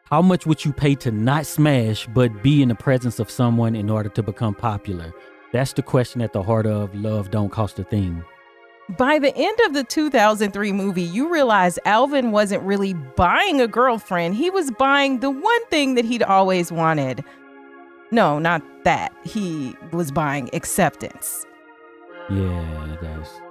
How much would you pay to not smash, but be in the presence of someone in order to become popular? That's the question at the heart of Love Don't Cost a Thing. By the end of the 2003 movie, you realize Alvin wasn't really buying a girlfriend. He was buying the one thing that he'd always wanted. No, not that. He was buying acceptance. Yeah, that's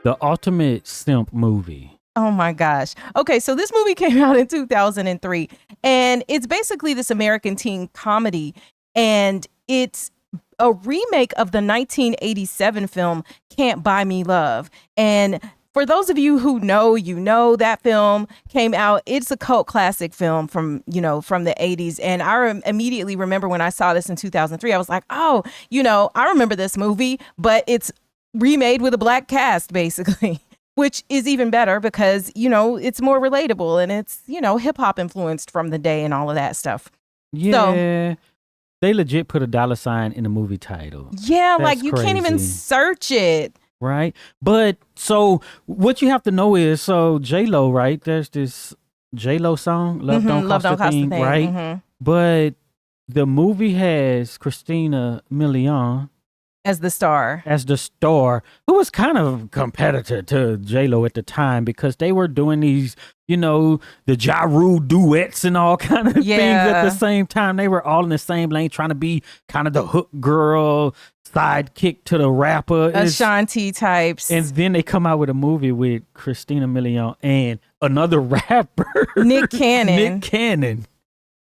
the ultimate simp movie. Oh my gosh. Okay, so this movie came out in 2003, and it's basically this American teen comedy, and it's a remake of the 1987 film Can't Buy Me Love. And for those of you who know, you know that film came out. It's a cult classic film from the 80s. And I immediately remember when I saw this in 2003, I was like, oh, I remember this movie, but it's remade with a black cast, basically, which is even better because, it's more relatable and it's, hip hop influenced from the day and all of that stuff. Yeah. So, they legit put a $sign in the movie title. Yeah, that's like you crazy. Can't even search it. Right. But so what you have to know is, so J-Lo, right? There's this J-Lo song, Love Don't Cost a Thing, right? Mm-hmm. But the movie has Christina Milian as the star, who was kind of a competitor to J-Lo at the time because they were doing these, the Ja Rule duets and all kind of things at the same time. They were all in the same lane trying to be kind of the hook girl, sidekick to the rapper. Ashanti types. And then they come out with a movie with Christina Milian and another rapper. Nick Cannon.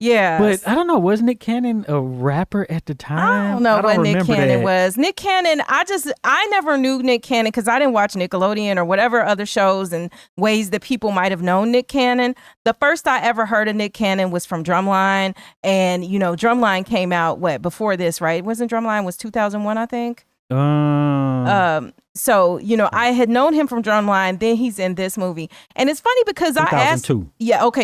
Yeah. But I don't know, was Nick Cannon a rapper at the time? I don't know what Nick Cannon was. Nick Cannon, I never knew Nick Cannon because I didn't watch Nickelodeon or whatever other shows and ways that people might have known Nick Cannon. The first I ever heard of Nick Cannon was from Drumline. And, Drumline came out, before this, right? Wasn't Drumline was 2001, I think? So, I had known him from Drumline, then he's in this movie. And it's funny because 2002.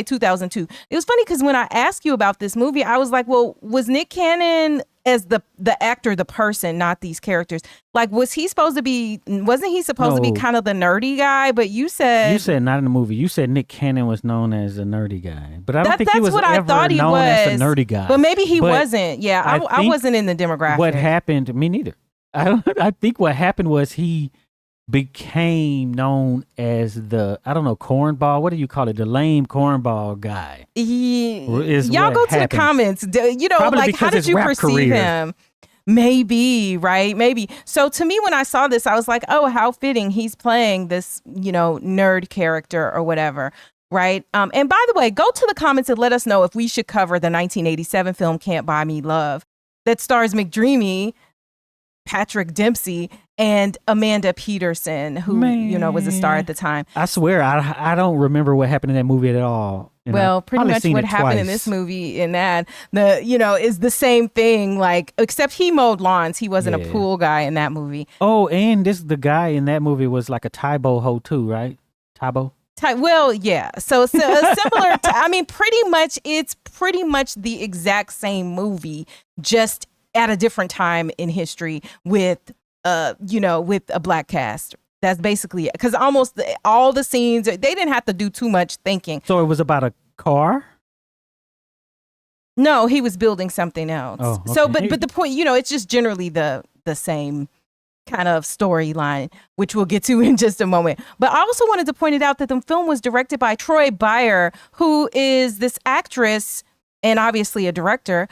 2002. It was funny because when I asked you about this movie, I was like, well, was Nick Cannon as the actor, the person, not these characters? Like, wasn't he supposed to be kind of the nerdy guy? But you said not in the movie. You said Nick Cannon was known as a nerdy guy. But I don't think he was ever known as a nerdy guy. But maybe he wasn't. Yeah, I wasn't in the demographic. What happened, me neither. I think what happened was he became known as the, cornball. What do you call it? The lame cornball guy. Y'all go to the comments. Probably how did you perceive him? Maybe, right? Maybe. So to me, when I saw this, I was like, oh, how fitting. He's playing this, nerd character or whatever. Right. And by the way, go to the comments and let us know if we should cover the 1987 film Can't Buy Me Love that stars McDreamy, Patrick Dempsey, and Amanda Peterson, who, was a star at the time. I swear, I don't remember what happened in that movie at all. Well, pretty much what happened in this movie in that, is the same thing, except he mowed lawns. He wasn't a pool guy in that movie. Oh, and the guy in that movie was like a Tybo hoe too, right? Tybo? Well, yeah. So similar to, it's pretty much the exact same movie, just at a different time in history with a black cast. That's basically it. Because almost all the scenes, they didn't have to do too much thinking. So it was about a car? No, he was building something else. Oh, okay. So, but the point, it's just generally the same kind of storyline, which we'll get to in just a moment. But I also wanted to point it out that the film was directed by Troy Byer, who is this actress and obviously a director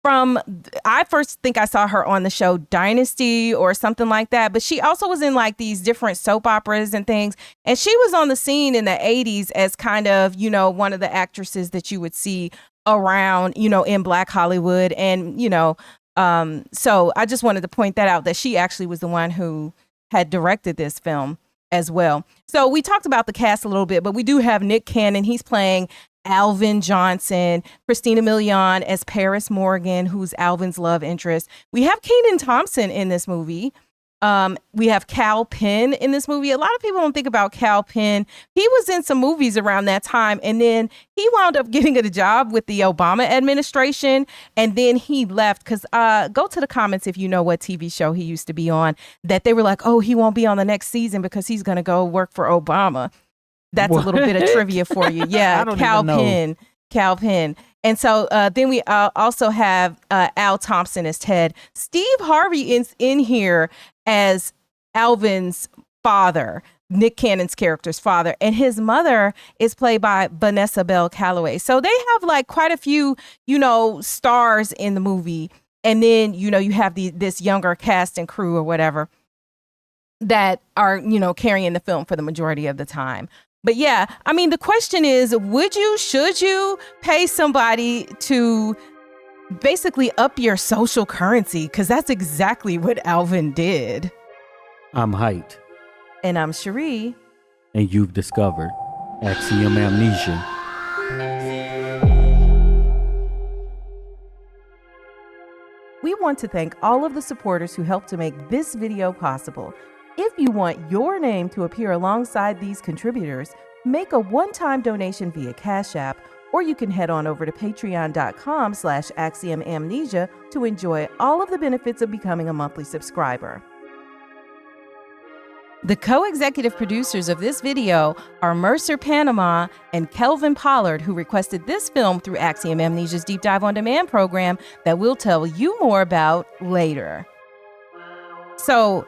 I first think I saw her on the show Dynasty or something like that, but she also was in these different soap operas and things. And she was on the scene in the 80s as kind of, one of the actresses that you would see around, in Black Hollywood. And, so I just wanted to point that out, that she actually was the one who had directed this film as well. So we talked about the cast a little bit, but we do have Nick Cannon. He's playing Alvin Johnson, Christina Milian as Paris Morgan, who's Alvin's love interest. We have Kenan Thompson in this movie. We have Cal Penn in this movie. A lot of people don't think about Cal Penn. He was in some movies around that time, and then he wound up getting a job with the Obama administration, and then he left because go to the comments if you know what TV show he used to be on, that they were like, oh, he won't be on the next season because he's going to go work for Obama. That's What? a little bit of trivia for you. Yeah, I don't even know. Cal Penn. And so then we also have Al Thompson as Ted. Steve Harvey is in here as Alvin's father, Nick Cannon's character's father, and his mother is played by Vanessa Bell Calloway. So they have like quite a few, stars in the movie. And then, you have this younger cast and crew or whatever that are, carrying the film for the majority of the time. But yeah, I mean, the question is, should you pay somebody to basically up your social currency? Because that's exactly what Alvin did. I'm Heit. And I'm Cheri. And you've discovered Axiom Amnesia. We want to thank all of the supporters who helped to make this video possible. If you want your name to appear alongside these contributors, make a one-time donation via Cash App, or you can head on over to patreon.com/axiomamnesia to enjoy all of the benefits of becoming a monthly subscriber. The co-executive producers of this video are Mercer Panama and Kelvin Pollard, who requested this film through Axiom Amnesia's Deep Dive on Demand program that we'll tell you more about later. So,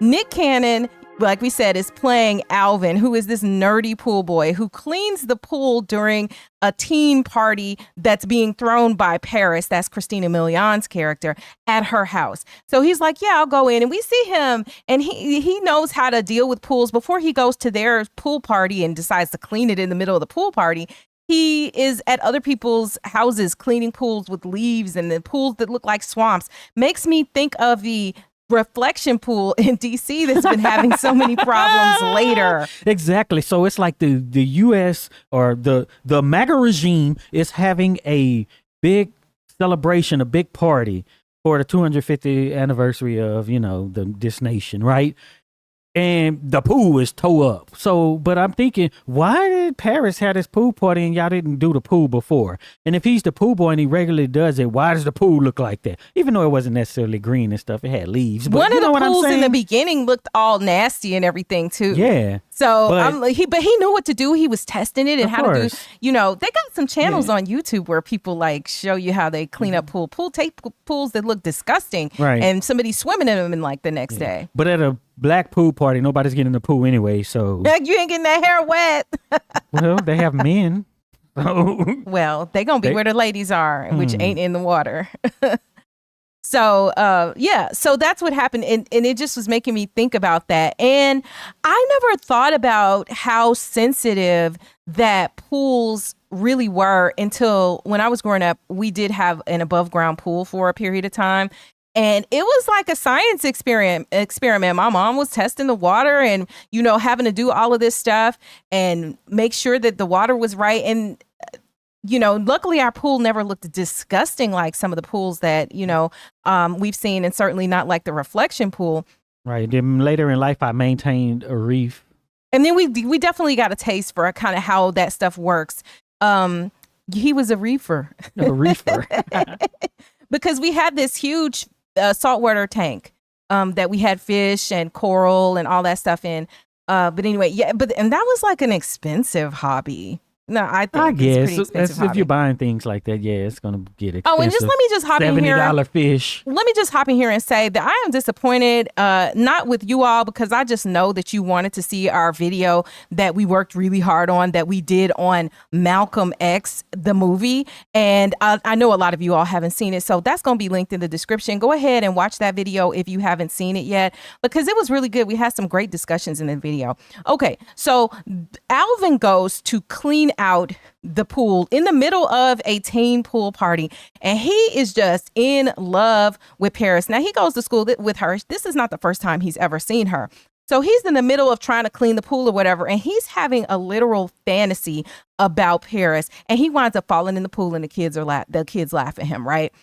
Nick Cannon, like we said, is playing Alvin, who is this nerdy pool boy who cleans the pool during a teen party that's being thrown by Paris, that's Christina Milian's character, at her house. So he's like, yeah, I'll go in. And we see him, and he knows how to deal with pools. Before he goes to their pool party and decides to clean it in the middle of the pool party, he is at other people's houses cleaning pools with leaves and the pools that look like swamps. Makes me think of the reflection pool in DC that's been having so many problems later. Exactly. So it's like the US or the MAGA regime is having a big celebration, a big party for the 250th anniversary of, this nation, right? And the pool is towed up. So, but I'm thinking, why did Paris have this pool party and y'all didn't do the pool before? And if he's the pool boy and he regularly does it, why does the pool look like that? Even though it wasn't necessarily green and stuff, it had leaves. But one of the pools in the beginning looked all nasty and everything too. Yeah. So he knew what to do. He was testing it and how to do. They got some channels on YouTube where people like show you how they clean up tape pools that look disgusting, right? And somebody's swimming in them in like the next day. But at a black pool party, nobody's getting in the pool anyway. So you ain't getting that hair wet. Well, they have men. Well, they gonna be where the ladies are, which ain't in the water. So, so that's what happened. And it just was making me think about that. And I never thought about how sensitive that pools really were until when I was growing up. We did have an above ground pool for a period of time. And it was like a science experiment. My mom was testing the water and, having to do all of this stuff and make sure that the water was right. And luckily our pool never looked disgusting like some of the pools that, we've seen, and certainly not like the reflection pool. Right. Then later in life, I maintained a reef. And then we definitely got a taste for kind of how that stuff works. He was a reefer. A reefer. Because we had this huge saltwater tank that we had fish and coral and all that stuff in. But anyway, and that was like an expensive hobby. No, I think it's pretty expensive if you're buying things like that, it's going to get expensive. Oh, and let me just hop in here. $70 fish. Let me just hop in here and say that I am disappointed, not with you all, because I just know that you wanted to see our video that we worked really hard on, that we did on Malcolm X, the movie. And I know a lot of you all haven't seen it. So that's going to be linked in the description. Go ahead and watch that video if you haven't seen it yet, because it was really good. We had some great discussions in the video. Okay, so Alvin goes to clean out the pool in the middle of a teen pool party, and he is just in love with Paris. Now, he goes to school with her. This is not the first time he's ever seen her. So he's in the middle of trying to clean the pool or whatever, and he's having a literal fantasy about Paris, and he winds up falling in the pool, and the kids laugh at him, right?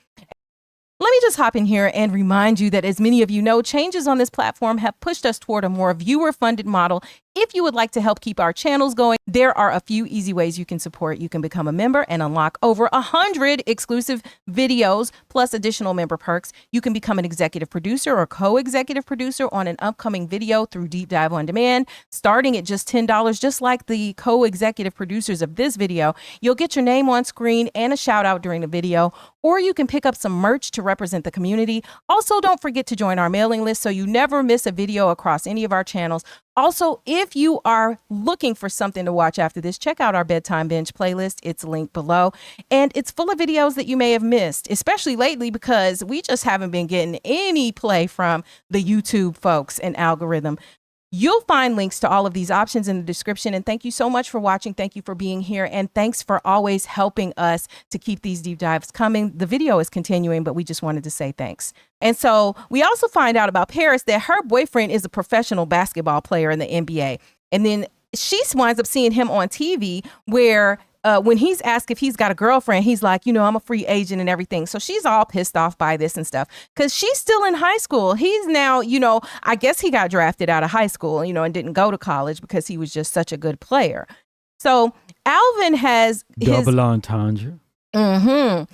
Let me just hop in here and remind you that, as many of you know, changes on this platform have pushed us toward a more viewer-funded model if you would like to help keep our channels going, there are a few easy ways you can support. You can become a member and unlock over 100 exclusive videos plus additional member perks. You can become an executive producer or co-executive producer on an upcoming video through Deep Dive On Demand, starting at just $10, just like the co-executive producers of this video. You'll get your name on screen and a shout out during the video, or you can pick up some merch to represent the community. Also, don't forget to join our mailing list so you never miss a video across any of our channels. Also, if you are looking for something to watch after this, check out our Bedtime Binge playlist. It's linked below. And it's full of videos that you may have missed, especially lately because we just haven't been getting any play from the YouTube folks and algorithm. You'll find links to all of these options in the description. And thank you so much for watching. Thank you for being here. And thanks for always helping us to keep these deep dives coming. The video is continuing, but we just wanted to say thanks. And so we also find out about Paris that her boyfriend is a professional basketball player in the NBA. And then she winds up seeing him on TV where when he's asked if he's got a girlfriend, he's like, you know, I'm a free agent and everything. So she's all pissed off by this and stuff because she's still in high school. He's now, you know, I guess he got drafted out of high school, you know, and didn't go to college because he was just such a good player. So Alvin has double entendre. Alvin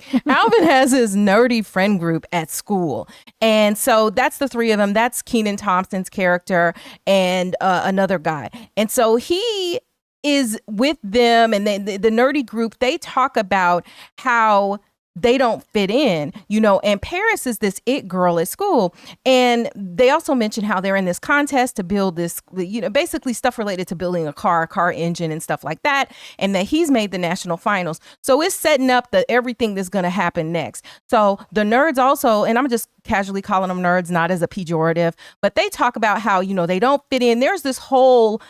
has his nerdy friend group at school. And so that's the three of them. That's Kenan Thompson's character and another guy. And so he is with them, and the nerdy group, they talk about how they don't fit in, you know, and Paris is this it girl at school. And they also mention how they're in this contest to build this, you know, basically stuff related to building a car engine and stuff like that. And that he's made the national finals. So it's setting up everything that's going to happen next. So the nerds also, and I'm just casually calling them nerds, not as a pejorative, but they talk about how, you know, they don't fit in. There's this whole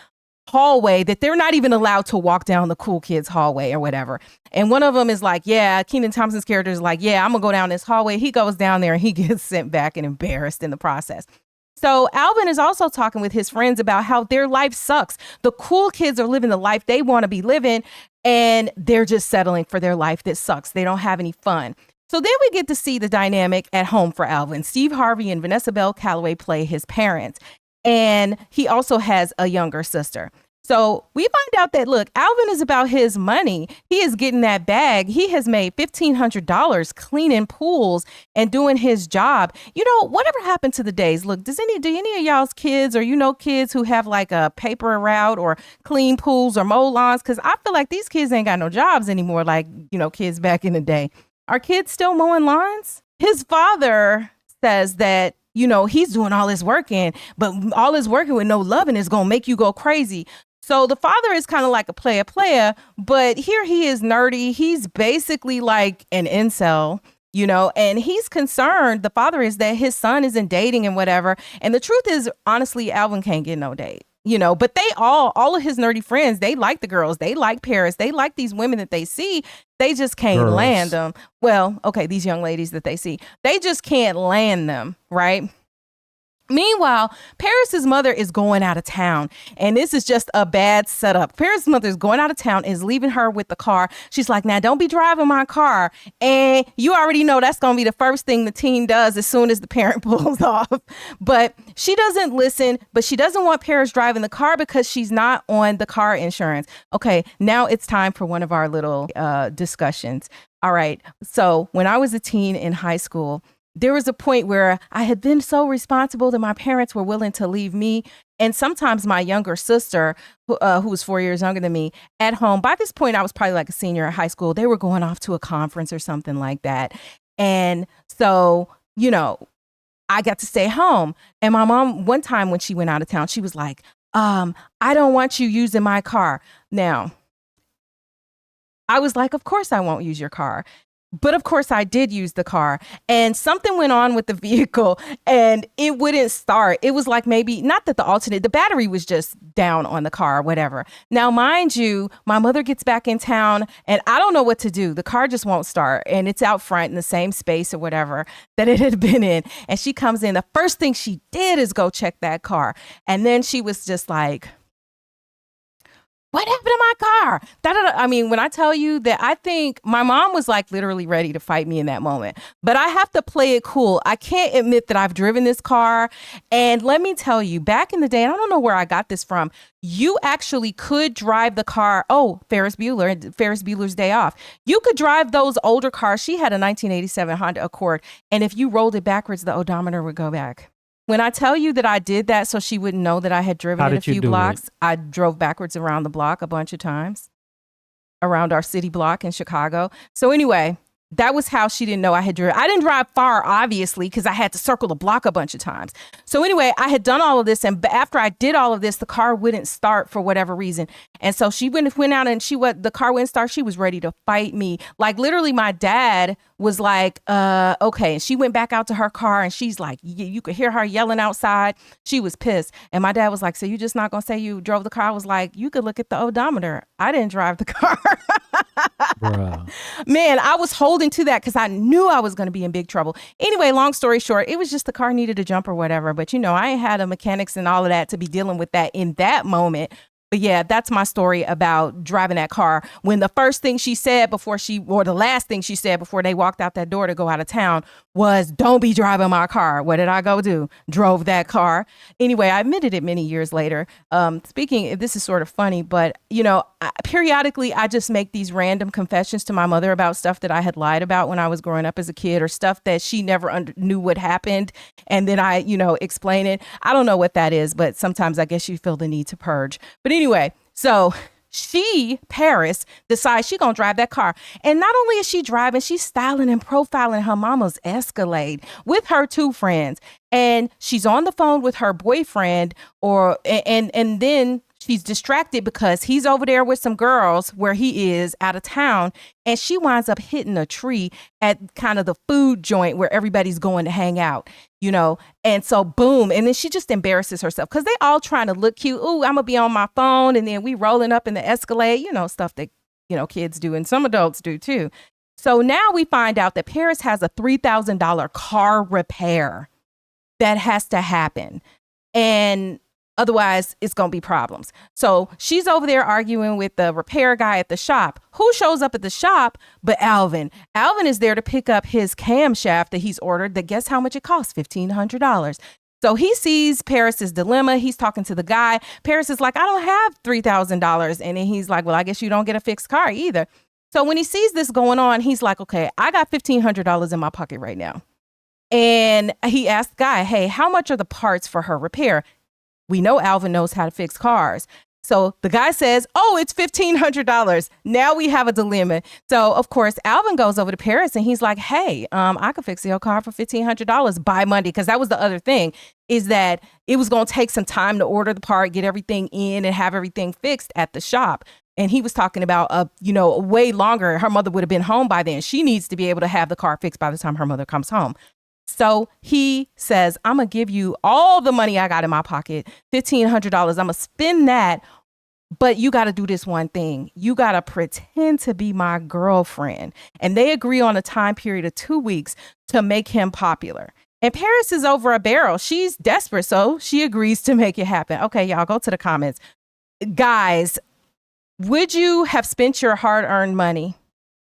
hallway that they're not even allowed to walk down the cool kids hallway or whatever. And one of them is like, yeah, Kenan Thompson's character is like, yeah, I'm gonna go down this hallway. He goes down there and he gets sent back and embarrassed in the process. So Alvin is also talking with his friends about how their life sucks. The cool kids are living the life they want to be living, and they're just settling for their life that sucks. They don't have any fun. So then we get to see the dynamic at home for Alvin. Steve Harvey and Vanessa Bell Calloway play his parents. And he also has a younger sister. So we find out that, look, Alvin is about his money. He is getting that bag. He has made $1,500 cleaning pools and doing his job. You know, whatever happened to the days? Look, do any of y'all's kids or, you know, kids who have like a paper route or clean pools or mow lawns? Because I feel like these kids ain't got no jobs anymore like, you know, kids back in the day. Are kids still mowing lawns? His father says that, you know, he's doing all this working, but all this working with no loving is going to make you go crazy. So the father is kind of like a player, but here he is nerdy. He's basically like an incel, you know, and he's concerned. The father is that his son isn't dating and whatever. And the truth is, honestly, Alvin can't get no date, you know, but they all of his nerdy friends, they like the girls. They like Paris. They like these women that they see. They just can't land them. Well, okay, these young ladies that they see, they just can't land them, right? Meanwhile, Paris's mother is going out of town, and this is just a bad setup. Paris's mother is going out of town, is leaving her with the car. She's like, now don't be driving my car. And you already know that's going to be the first thing the teen does as soon as the parent pulls off. But she doesn't listen, but she doesn't want Paris driving the car because she's not on the car insurance. Okay, now it's time for one of our little discussions. All right, so when I was a teen in high school, there was a point where I had been so responsible that my parents were willing to leave me and sometimes my younger sister, who was 4 years younger than me, at home. By this point, I was probably like a senior in high school. They were going off to a conference or something like that. And so, you know, I got to stay home. And my mom, one time when she went out of town, she was like, I don't want you using my car. Now, I was like, of course I won't use your car. But of course I did use the car, and something went on with the vehicle and it wouldn't start. It was like maybe not that the battery was just down on the car or whatever. Now, mind you, my mother gets back in town and I don't know what to do. The car just won't start, and it's out front in the same space or whatever that it had been in. And she comes in. The first thing she did is go check that car. And then she was just like, what happened to my car? I mean, when I tell you that, I think my mom was like literally ready to fight me in that moment. But I have to play it cool. I can't admit that I've driven this car. And let me tell you, back in the day, and I don't know where I got this from, you actually could drive the car. Oh, Ferris Bueller's Day Off. You could drive those older cars. She had a 1987 Honda Accord. And if you rolled it backwards, the odometer would go back. When I tell you that I did that so she wouldn't know that I had driven it a few blocks, I drove backwards around the block a bunch of times, around our city block in Chicago. So anyway, that was how she didn't know I had driven. I didn't drive far, obviously, because I had to circle the block a bunch of times. So anyway, I had done all of this. And after I did all of this, the car wouldn't start for whatever reason. And so she went out and the car wouldn't start. She was ready to fight me. Like literally my dad was like, okay. And she went back out to her car and she's like, you could hear her yelling outside. She was pissed. And my dad was like, so you just not going to say you drove the car? I was like, you could look at the odometer. I didn't drive the car. Man, I was holding to that because I knew I was going to be in big trouble. Anyway, long story short, it was just the car needed a jump or whatever. But, you know, I ain't had a mechanics and all of that to be dealing with that in that moment. But yeah, that's my story about driving that car. When the first thing she said or the last thing she said before they walked out that door to go out of town was, don't be driving my car. What did I go do? Drove that car. Anyway, I admitted it many years later. This is sort of funny, but you know, periodically I just make these random confessions to my mother about stuff that I had lied about when I was growing up as a kid, or stuff that she never knew what happened. And then I, explain it. I don't know what that is, but sometimes I guess you feel the need to purge. But anyway, so Paris, decides she gonna drive that car. And not only is she driving, she's styling and profiling her mama's Escalade with her two friends. And she's on the phone with her boyfriend, and then she's distracted because he's over there with some girls where he is out of town. And she winds up hitting a tree at kind of the food joint where everybody's going to hang out, And so boom. And then she just embarrasses herself because they all trying to look cute. Ooh, I'm going to be on my phone. And then we rolling up in the Escalade, stuff that, kids do and some adults do too. So now we find out that Paris has a $3,000 car repair that has to happen. And otherwise, it's going to be problems. So she's over there arguing with the repair guy at the shop. Who shows up at the shop but Alvin? Alvin is there to pick up his camshaft that he's ordered that guess how much it costs? $1,500. So he sees Paris's dilemma. He's talking to the guy. Paris is like, I don't have $3,000. And then he's like, well, I guess you don't get a fixed car either. So when he sees this going on, he's like, okay, I got $1,500 in my pocket right now. And he asked the guy, hey, how much are the parts for her repair? We know Alvin knows how to fix cars. So the guy says, oh, it's $1,500. Now we have a dilemma. So, of course, Alvin goes over to Paris and he's like, hey, I could fix your car for $1,500 by Monday. Because that was the other thing, is that it was going to take some time to order the part, get everything in and have everything fixed at the shop. And he was talking about, way longer. Her mother would have been home by then. She needs to be able to have the car fixed by the time her mother comes home. So he says, I'm going to give you all the money I got in my pocket, $1,500. I'm going to spend that. But you got to do this one thing. You got to pretend to be my girlfriend. And they agree on a time period of 2 weeks to make him popular. And Paris is over a barrel. She's desperate. So she agrees to make it happen. Okay, y'all go to the comments. Guys, would you have spent your hard-earned money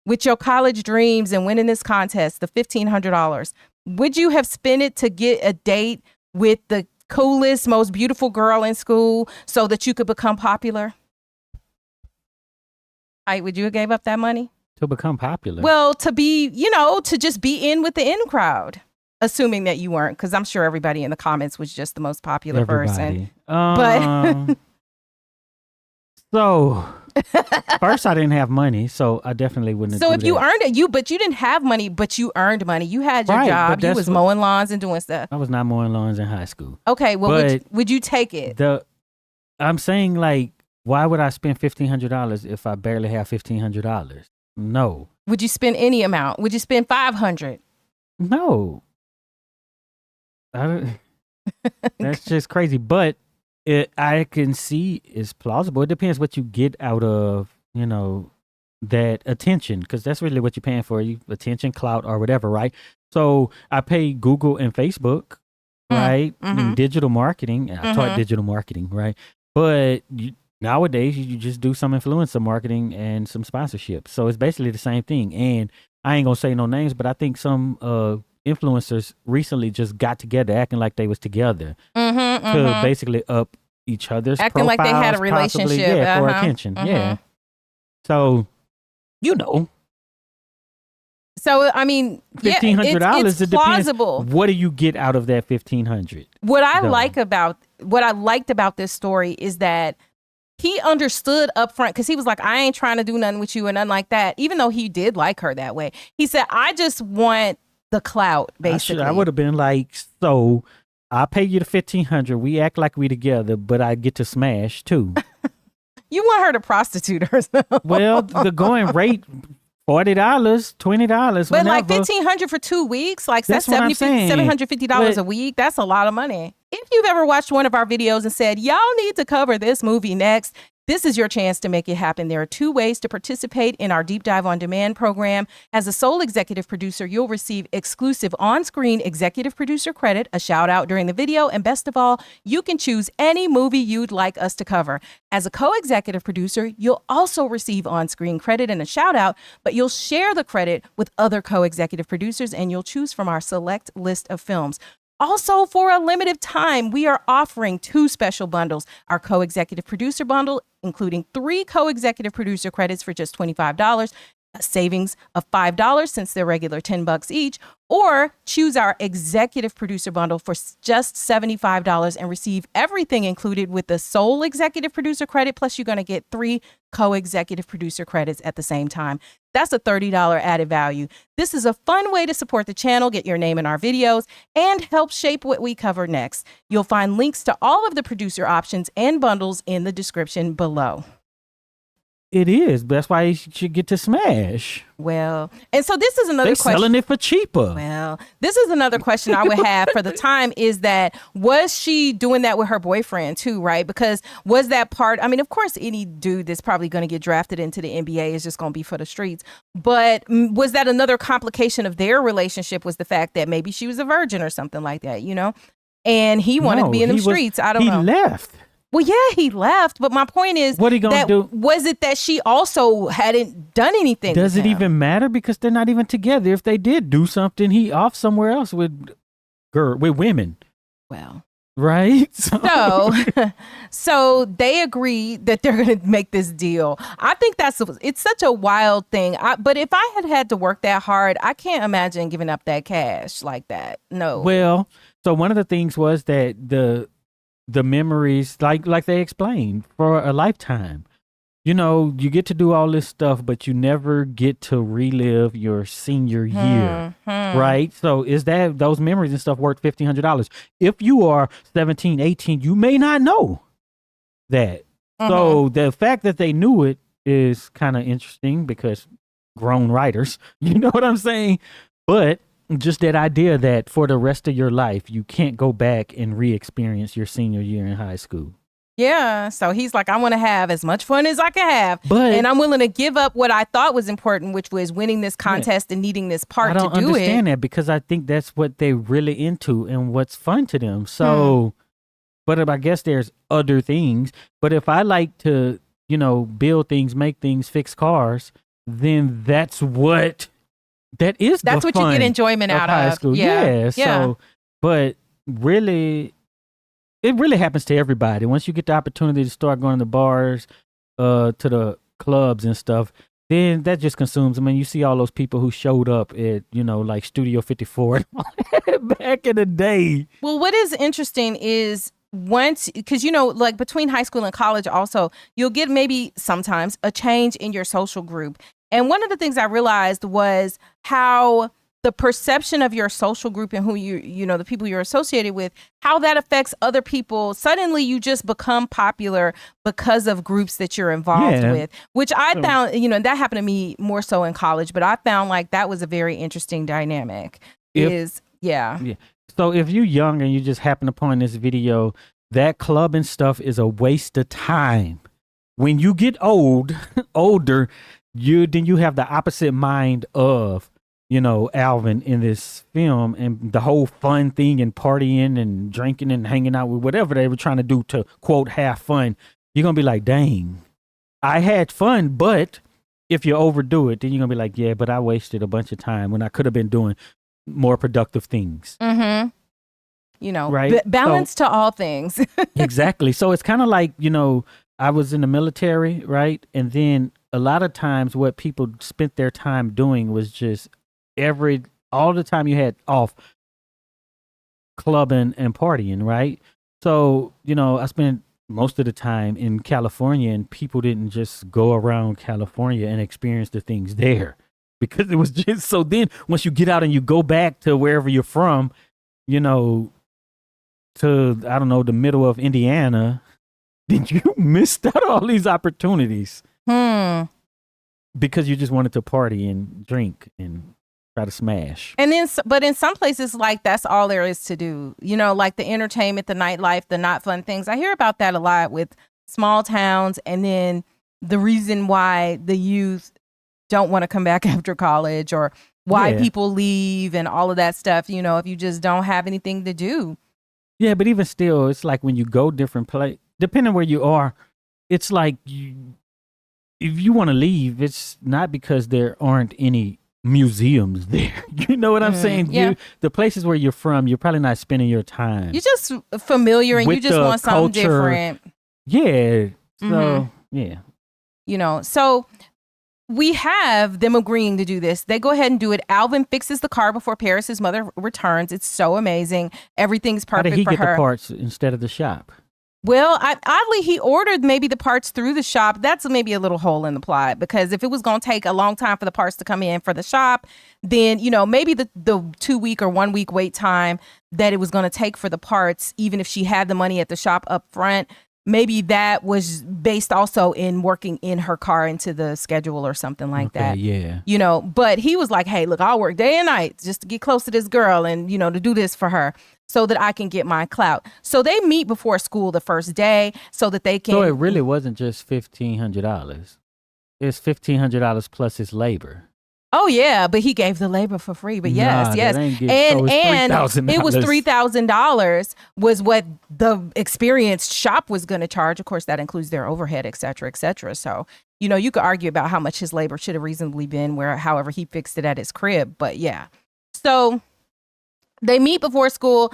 with your college dreams and winning this contest, the $1,500? Would you have spent it to get a date with the coolest, most beautiful girl in school so that you could become popular? Would you have gave up that money? To become popular? Well, to be, to just be in with the in crowd. Assuming that you weren't, because I'm sure everybody in the comments was just the most popular person. But so first, I didn't have money, so I definitely wouldn't. So if you earned it, but you didn't have money, but you earned money. You had your job. You was mowing lawns and doing stuff. I was not mowing lawns in high school. Okay, well, would you take it? I'm saying, like, why would I spend $1,500 if I barely have $1,500? No. Would you spend any amount? Would you spend $500? No. That's just crazy, but. I can see is plausible. It depends what you get out of, that attention, because that's really what you're paying for, attention, clout, or whatever, right? So I pay Google and Facebook, right? Mm-hmm. In digital marketing. I taught digital marketing, right? But Nowadays, you just do some influencer marketing and some sponsorships. So it's basically the same thing. And I ain't gonna say no names, but I think some influencers recently just got together acting like they was together to basically up each other's acting profiles, like they had a relationship, possibly, for attention. Yeah. So, So I mean, $1,500. It's it plausible. Depends. What do you get out of that $1,500? What I liked about this story is that he understood up front, because he was like, I ain't trying to do nothing with you and nothing like that. Even though he did like her that way, he said, I just want the clout. Basically, I would have been like, so I'll pay you the $1,500. We act like we together, but I get to smash too. You want her to prostitute herself? Well, the going rate. $40, $20. But like $1,500 for 2 weeks, like that's $750 a week. That's a lot of money. If you've ever watched one of our videos and said, y'all need to cover this movie next, this is your chance to make it happen. There are 2 ways to participate in our Deep Dive on Demand program. As a sole executive producer, you'll receive exclusive on-screen executive producer credit, a shout out during the video, and best of all, you can choose any movie you'd like us to cover. As a co-executive producer, you'll also receive on-screen credit and a shout out, but you'll share the credit with other co-executive producers, and you'll choose from our select list of films. Also, for a limited time, we are offering 2 special bundles. Our co-executive producer bundle, including 3 co-executive producer credits for just $25, a savings of $5 since they're regular $10 each, or choose our executive producer bundle for just $75 and receive everything included with the sole executive producer credit, plus you're going to get 3 co-executive producer credits at the same time. That's a $30 added value. This is a fun way to support the channel, get your name in our videos, and help shape what we cover next. You'll find links to all of the producer options and bundles in the description below. It is. That's why you should get to smash. Well, and so this is another question. They're selling it for cheaper. Well, this is another question I would have for the time is that, was she doing that with her boyfriend too, right? Because was that part, I mean, of course, any dude that's probably going to get drafted into the NBA is just going to be for the streets. But was that another complication of their relationship, was the fact that maybe she was a virgin or something like that, you know? And he wanted to be in the streets. I don't know. He left. Well, yeah, he left. But my point is, what are you gonna do? Was it that she also hadn't done anything? Does it even matter? Because they're not even together. If they did do something, he off somewhere else with women. Well, right. So they agree that they're going to make this deal. I think it's such a wild thing. But if I had to work that hard, I can't imagine giving up that cash like that. No. Well, so one of the things was that the memories, like they explained, for a lifetime. You know, you get to do all this stuff, but you never get to relive your senior year, right? So is that those memories and stuff worth $1,500? If you are 17, 18, you may not know that. So the fact that they knew it is kind of interesting because grown writers, you know what I'm saying? But just that idea that for the rest of your life, you can't go back and re-experience your senior year in high school. Yeah, so he's like, I want to have as much fun as I can have, and I'm willing to give up what I thought was important, which was winning this contest and needing this part to do it. I don't understand that, because I think that's what they're really into and what's fun to them. So, but I guess there's other things. But if I like to, you know, build things, make things, fix cars, then that's what... That's what you get enjoyment out of high school. Yeah. So, but really, it really happens to everybody. Once you get the opportunity to start going to the bars, to the clubs and stuff, then that just consumes. I mean, you see all those people who showed up at, you know, like Studio 54 back in the day. Well, what is interesting is because, you know, like between high school and college also, you'll get maybe sometimes a change in your social group. And one of the things I realized was how the perception of your social group and who you know, the people you're associated with, how that affects other people. Suddenly you just become popular because of groups that you're involved with, which I found, you know, that happened to me more so in college, but I found like that was a very interesting dynamic. So if you're young and you just happen upon this video, that club and stuff is a waste of time. When you get older, then you have the opposite mind of, you know, Alvin in this film, and the whole fun thing and partying and drinking and hanging out with whatever they were trying to do to, quote, have fun. you're going to be like, dang, I had fun. But if you overdo it, then you're going to be like, yeah, but I wasted a bunch of time when I could have been doing more productive things. Mm-hmm. You know, right? Balance to all things. Exactly. So it's kind of like, I was in the military, right? And then a lot of times what people spent their time doing was just all the time you had off clubbing and partying, right? So, I spent most of the time in California, and people didn't just go around California and experience the things there because it was just so. Then once you get out and you go back to wherever you're from, to, I don't know, the middle of Indiana, then you missed out all these opportunities because you just wanted to party and drink and try to smash. And then, but in some places, like, that's all there is to do, like the entertainment, the nightlife, the not fun things. I hear about that a lot with small towns. And then the reason why the youth don't want to come back after college, or why people leave and all of that stuff, if you just don't have anything to do. Yeah, but even still, it's like when you go different places, depending where you are, it's like if you want to leave, it's not because there aren't any museums there. You know what I'm saying? Yeah. The places where you're from, you're probably not spending your time. You're just familiar and you just want something different. Yeah. So, yeah. So we have them agreeing to do this. They go ahead and do it. Alvin fixes the car before Paris's mother returns. It's so amazing. Everything's perfect for her. How did he get the parts instead of the shop? Well, oddly, he ordered maybe the parts through the shop. That's maybe a little hole in the plot, because if it was going to take a long time for the parts to come in for the shop, then, maybe the 2 week or 1 week wait time that it was going to take for the parts, even if she had the money at the shop up front, maybe that was based also in working in her car into the schedule or something like that. Yeah. But he was like, hey, look, I'll work day and night just to get close to this girl and, to do this for her so that I can get my clout. So they meet before school the first day so that they can. So it really wasn't just $1,500. It's $1,500 plus his labor. Oh yeah, but he gave the labor for free. But yes, and it was $3,000 was what the experienced shop was going to charge. Of course, that includes their overhead, et cetera, et cetera. So you could argue about how much his labor should have reasonably been, however he fixed it at his crib. But yeah, so they meet before school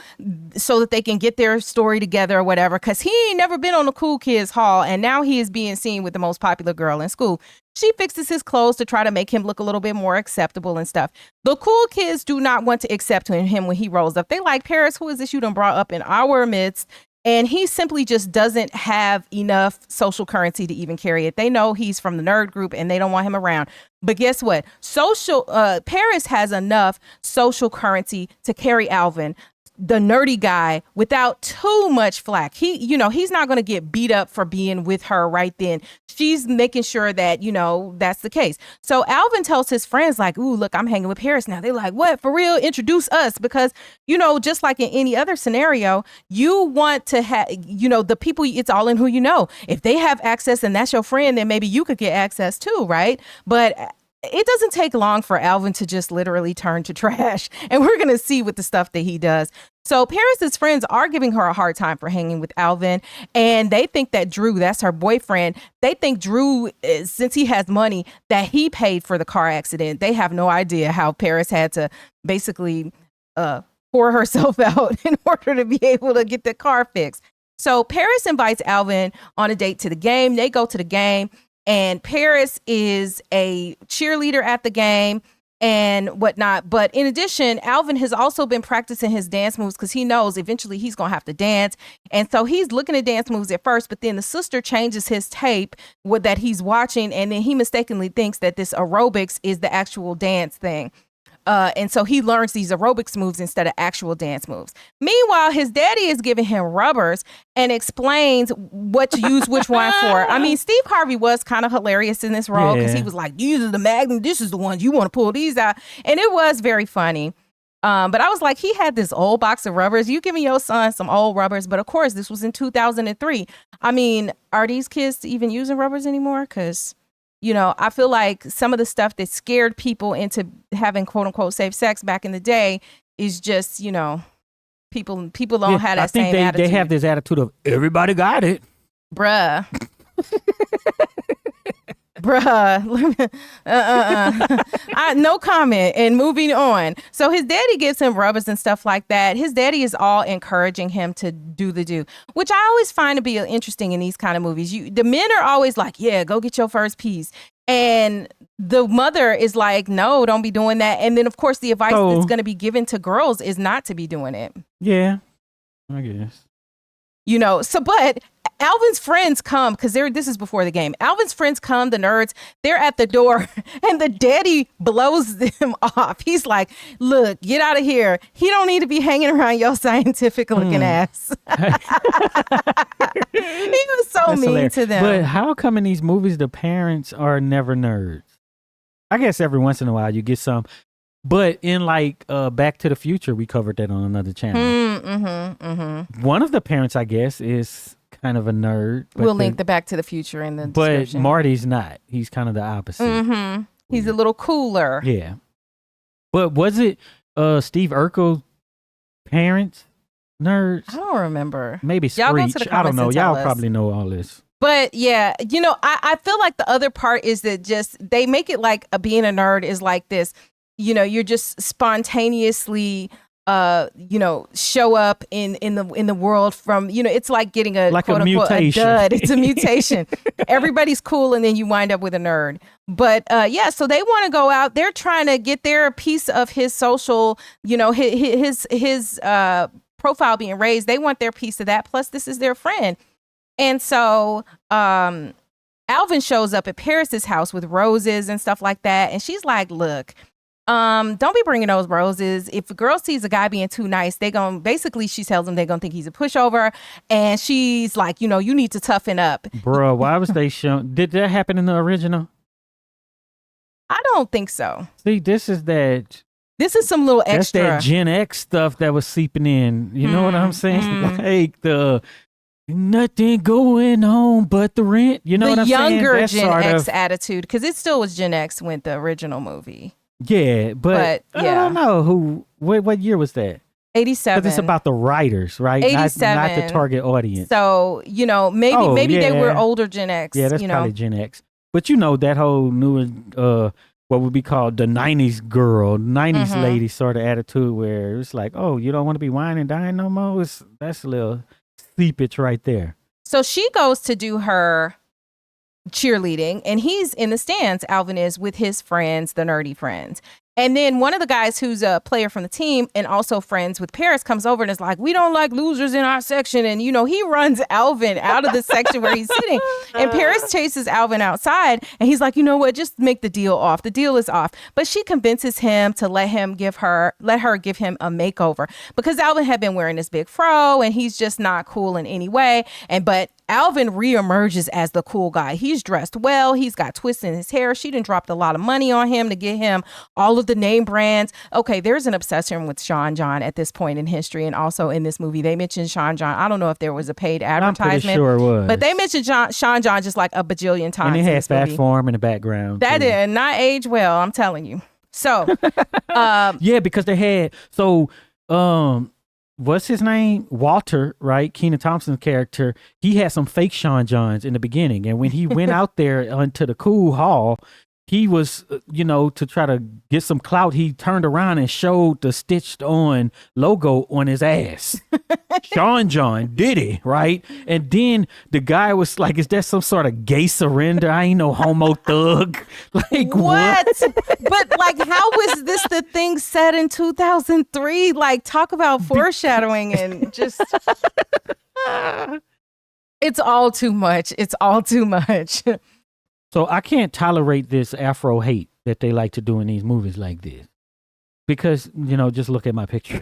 so that they can get their story together or whatever, because he ain't never been on the cool kids hall, and now he is being seen with the most popular girl in school. She fixes his clothes to try to make him look a little bit more acceptable and stuff. The cool kids do not want to accept him when he rolls up. They like, Paris, who is this you done brought up in our midst? And he simply just doesn't have enough social currency to even carry it. They know he's from the nerd group and they don't want him around. But guess what? Paris has enough social currency to carry Alvin, the nerdy guy, without too much flack. He's not going to get beat up for being with her right then. She's making sure that, that's the case. So Alvin tells his friends like, ooh, look, I'm hanging with Paris now. They're like, what? For real? Introduce us. Because, just like in any other scenario, you want to have, the people, it's all in who you know. If they have access and that's your friend, then maybe you could get access too, right? But it doesn't take long for Alvin to just literally turn to trash. And we're going to see with the stuff that he does. So Paris's friends are giving her a hard time for hanging with Alvin. And they think that Drew, that's her boyfriend, they think Drew, since he has money, that he paid for the car accident. They have no idea how Paris had to basically pour herself out in order to be able to get the car fixed. So Paris invites Alvin on a date to the game. They go to the game. And Paris is a cheerleader at the game and whatnot. But in addition, Alvin has also been practicing his dance moves because he knows eventually he's going to have to dance. And so he's looking at dance moves at first, but then the sister changes his tape that he's watching. And then he mistakenly thinks that this aerobics is the actual dance thing. And so he learns these aerobics moves instead of actual dance moves. Meanwhile, his daddy is giving him rubbers and explains what to use which one for. I mean, Steve Harvey was kind of hilarious in this role because he was like, these are the magnet. This is the ones you want to pull these out. And it was very funny. But I was like, he had this old box of rubbers. You giving your son some old rubbers. But of course, this was in 2003. I mean, are these kids even using rubbers anymore? Because I feel like some of the stuff that scared people into having quote unquote safe sex back in the day is just, people don't have that same attitude. They have this attitude of everybody got it. Bruh. bruh, no comment. And moving on. So his daddy gives him rubbers and stuff like that. His daddy is all encouraging him to do the do, which I always find to be interesting in these kind of movies. The men are always like, yeah, go get your first piece. And the mother is like, no, don't be doing that. And then, of course, the advice that's going to be given to girls is not to be doing it. Yeah, I guess. You know, so, but Alvin's friends come, because this is before the game. Alvin's friends come, the nerds, they're at the door, and the daddy blows them off. He's like, look, get out of here. He don't need to be hanging around your scientific looking ass. He was so That's mean hilarious. To them. But how come in these movies the parents are never nerds? I guess every once in a while you get some. But in like Back to the Future, we covered that on another channel. One of the parents, I guess, is kind of a nerd. We'll link the Back to the Future in the description. But Marty's not. He's kind of the opposite. He's a little cooler. Yeah. But was it Steve Urkel's parents nerds? I don't remember. Maybe Screech. I don't know. Y'all probably know all this. But yeah, you know, I feel like the other part is that just they make it like being a nerd is like this. You know, you're just spontaneously, you know, show up in the world from, you know, it's like getting a quote unquote a dud. It's a mutation. Everybody's cool, and then you wind up with a nerd. But yeah, so they want to go out. They're trying to get their piece of his social, you know, his profile being raised. They want their piece of that. Plus, this is their friend, and so Alvin shows up at Paris's house with roses and stuff like that, and she's like, "Look. Don't be bringing those roses. If a girl sees a guy being too nice, she tells them they're gonna think he's a pushover. And she's like, you know, you need to toughen up. Bro, why was they showing? Did that happen in the original? I don't think so. See, this is some little extra. That's that Gen X stuff that was seeping in. You know what I'm saying? Like the nothing going on but the rent. You know what I'm saying? The younger Gen X attitude, because it still was Gen X with the original movie. Yeah, but yeah. I don't know what year was that? 87. Because it's about the writers, right? 87. Not the target audience. So, you know, maybe they were older Gen X. Yeah, that's probably Gen X. But you know, that whole new, what would be called the 90s girl, 90s lady sort of attitude where it's like, oh, you don't want to be wine and dine no more? That's a little seepage right there. So she goes to do her cheerleading, and he's in the stands, Alvin is, with his friends, the nerdy friends. And then one of the guys who's a player from the team and also friends with Paris comes over and is like, we don't like losers in our section. And, you know, he runs Alvin out of the section where he's sitting. And Paris chases Alvin outside. And he's like, you know what, just make the deal off. The deal is off. But she convinces him to let her give him a makeover, because Alvin had been wearing this big fro and he's just not cool in any way. But Alvin reemerges as the cool guy. He's dressed well. He's got twists in his hair. She done dropped a lot of money on him to get him all of the name brands. Okay, there's an obsession with Sean John at this point in history. And also in this movie, they mentioned Sean John. I don't know if there was a paid advertisement. I'm pretty sure it was. But they mentioned Sean John just like a bajillion times. And it had Fat Farm in the background. That did not age well, I'm telling you. So. Yeah, because they had, what's his name? Walter, right? Kenan Thompson's character. He had some fake Sean Johns in the beginning. And when he went out there into the cool hall, he was, to try to get some clout, he turned around and showed the stitched on logo on his ass. Sean John did it, right? And then the guy was like, is that some sort of gay surrender? I ain't no homo thug. Like, what? But like, how was this the thing said in 2003? Like, talk about foreshadowing and just... It's all too much. It's all too much. So I can't tolerate this Afro hate that they like to do in these movies like this. Because, just look at my picture.